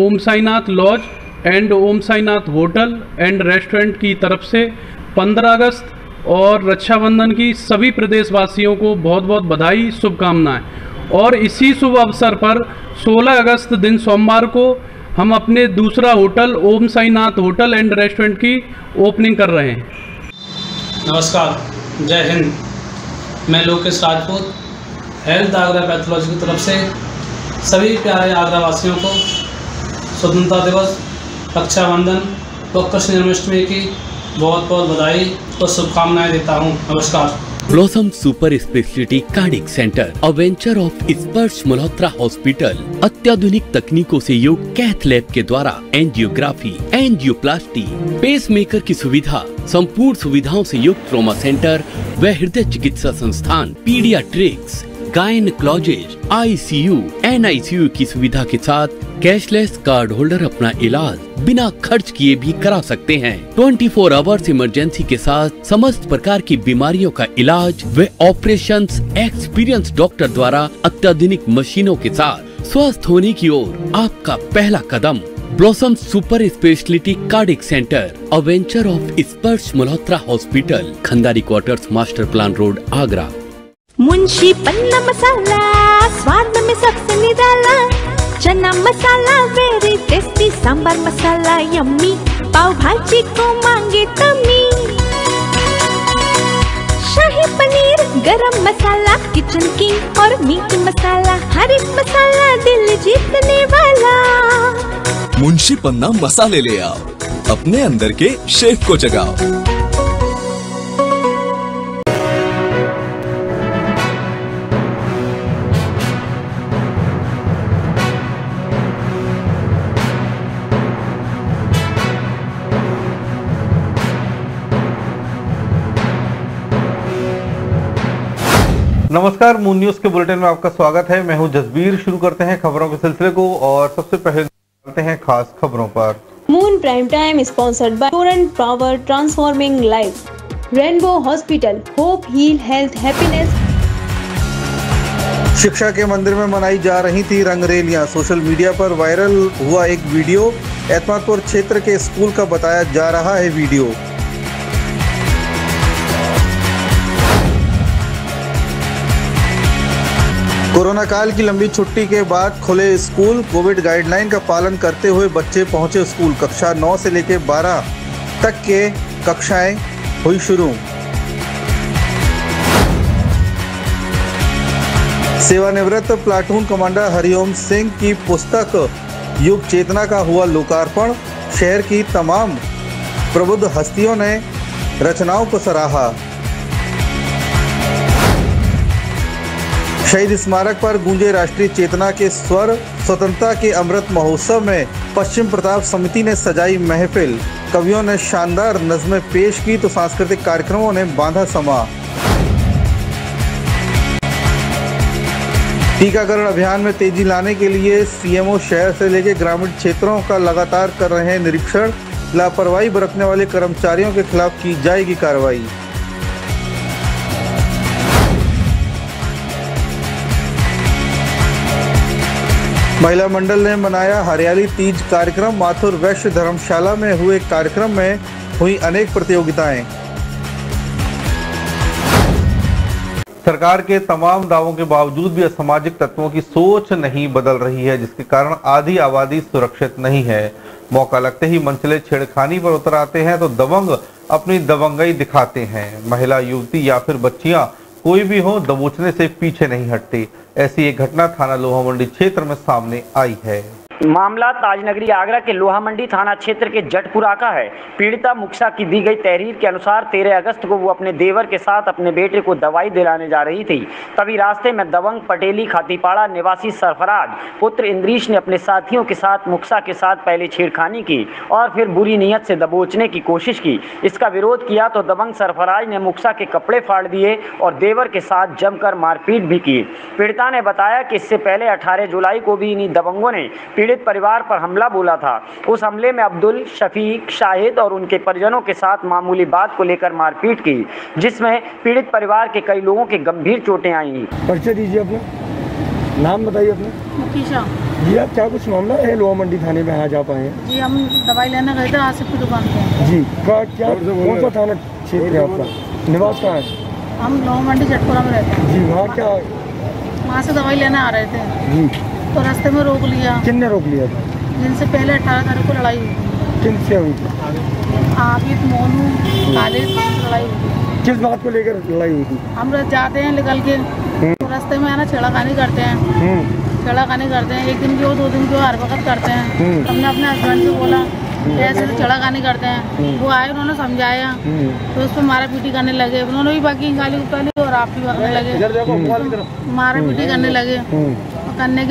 Om Sainath lodge and Om Sainath hotel and restaurant की तरफ से 15 अगस्त और रक्षाबंधन की सभी प्रदेशवासियों को बहुत बहुत बधाई, शुभकामनाएं। और इसी शुभ अवसर पर 16 अगस्त दिन सोमवार को हम अपने दूसरा hotel Om Sainath hotel and restaurant की ओपनिंग कर रहे हैं। नमस्कार, जय हिंद। मैं लोकेश राजपूत, हेल्थ आगरा पैथोलॉजी की तरफ से सभी प्यारे आगरा वासियों को स्वतंत्रता दिवस, रक्षाबंधन व कृष्ण जन्माष्टमी की बहुत बहुत बधाई और शुभकामनाएं देता हूं। नमस्कार। Blossom super speciality cardiac centre, a venture of Sparsh Malhotra hospital, अत्याधुनिक तकनीकों से युक्त कैथ लैब के द्वारा एंजियोग्राफी, एंजियोप्लास्टी, पेसमेकर की सुविधा, संपूर्ण सुविधाओं से युक्त ट्रॉमा सेंटर व हृदय चिकित्सा संस्थान, पीडियाट्रिक्स, गायनेकोलॉजिस्ट, ICU, NICU की सुविधा के साथ कैशलेस कार्ड होल्डर अपना इलाज बिना खर्च किए भी करा सकते हैं। 24 आवर्स इमरजेंसी के साथ समस्त प्रकार की बीमारियों का इलाज व ऑपरेशंस एक्सपीरियंस डॉक्टर द्वारा अत्याधुनिक मशीनों के साथ स्वस्थ होने की ओर आपका पहला कदम। Blossom super speciality cardiac centre, a venture of Sparsh Malhotra hospital, Khandari quarters, master plan road, Agra. Munshi Panna masala, स्वाद में सबसे निराला। Chana masala very tasty, sambar masala yummy, pav bhaji को मांगे तमी। शाही पनीर, गरम मसाला, किचन किंग और मीट मसाला, हर एक मसाला दिल जीतने वाला। मुंशी पन्ना मसाले ले आओ, अपने अंदर के शेफ को जगाओ। नमस्कार, मून न्यूज के बुलेटिन में आपका स्वागत है। मैं हूं जसबीर। शुरू करते हैं खबरों के सिलसिले को और सबसे पहले चलते हैं खास खबरों पर। Moon prime time sponsored by Torrent Power, transforming life, Rainbow Hospital, hope heal health happiness. शिक्षा के मंदिर में मनाई जा रही थी रंगरेलियां। सोशल मीडिया पर वायरल हुआ एक वीडियो, एतमादपुर क्षेत्र के स्कूल का बताया जा रहा है वीडियो। कोरोना काल की लंबी छुट्टी के बाद खुले स्कूल, कोविड गाइडलाइन का पालन करते हुए बच्चे पहुंचे स्कूल। कक्षा 9 से लेकर 12 तक के कक्षाएं हुई शुरू। सेवानिवृत्त प्लाटून कमांडर हरिओम सिंह की पुस्तक युग चेतना का हुआ लोकार्पण। शहर की तमाम प्रबुद्ध हस्तियों ने रचनाओं को सराहा। शहीद स्मारक पर गूंजे राष्ट्रीय चेतना के स्वर। स्वतंत्रता के अमृत महोत्सव में पश्चिम प्रताप समिति ने सजाई महफिल। कवियों ने शानदार नज़्में पेश की तो सांस्कृतिक कार्यक्रमों ने बांधा समा। टीकाकरण अभियान में तेजी लाने के लिए CMO शहर से लेकर ग्रामीण क्षेत्रों का लगातार कर रहे हैं निरीक्षण। लापरवाही बरतने वाले कर्मचारियों के खिलाफ की जाएगी कार्रवाई। महिला मंडल ने मनाया हरियाली तीज कार्यक्रम। माथुर वैश्य धर्मशाला में हुए कार्यक्रम में हुई अनेक प्रतियोगिताएं। सरकार के तमाम दावों के बावजूद भी असामाजिक तत्वों की सोच नहीं बदल रही है, जिसके कारण आधी आबादी सुरक्षित नहीं है। मौका लगते ही मनचले छेड़खानी पर उतर आते हैं तो दबंग अपनी दबंगई दिखाते हैं। महिला, युवती या फिर बच्चियां कोई भी हो, दबोचने से पीछे नहीं हटती। ऐसी एक घटना थाना लोहा मंडी क्षेत्र में सामने आई है। मामला ताजनगरी आगरा के लोहा मंडी थाना क्षेत्र के जटपुरा का है। पीड़िता मुक्सा की दी गई तहरीर के अनुसार 13 अगस्त को वो अपने देवर के साथ अपने बेटे को दवाई दिलाने जा रही थी। तभी रास्ते में दबंग पटेली खातीपाड़ा निवासी सरफराज पुत्र इंद्रीश ने अपने साथियों के साथ मुक्सा के साथ पहले छेड़खानी की और फिर बुरी नीयत से दबोचने की कोशिश की। इसका विरोध किया तो दबंग सरफराज ने मुक्सा के कपड़े फाड़ दिए और देवर के साथ जमकर मारपीट भी की। पीड़िता ने बताया कि इससे पहले 18 जुलाई को भी इन्हीं दबंगों ने पीड़ित परिवार पर हमला बोला था। उस हमले में अब्दुल, शफीक, शाहिद और उनके परिजनों के साथ मामूली बात को लेकर मारपीट की, जिसमें पीड़ित परिवार के कई लोगों के गंभीर चोटें आई। परिचय दीजिए अपना। नाम बताइए अपने। मुकीशा। जी आप क्या कुछ मामला है लोहा मंडी थाने में आज आप आए हैं? जी हम दवाई लेने गए थे आसिफ की दुकान पे। जी क्या कौन सा थाना क्षेत्र है आपका, निवास कहाँ है? हम लोहा मंडी जटपुरा में रहते हैं। जी वहाँ क्या? वहाँ से दवाई लेने आ रहे थे जी, तो रास्ते में रोक लिया। किसने रोक लिया था? जिनसे पहले 18 तारीख को लड़ाई हुई थी। किनसे हुई थी? आबिद, मोनू, खालिद, लड़ाई हुई थी। किस बात को लेकर लड़ाई हुई थी? हम जाते हैं निकल के तो रास्ते में आना छेड़ाखानी करते हैं, छेड़ाखानी करते हैं, 1 दिन की हो 2 दिन की हो हर वक्त करते हैं। हमने अपने हस्बैंड से बोला ऐसे तो छेड़ाखानी करते हैं, वो आए उन्होंने समझाया तो उस पर मारा पीटी करने लगे, उन्होंने भी बाकी गाली उतारी और आप भी भागने लगे, मारा पीटी करने लगे। करने के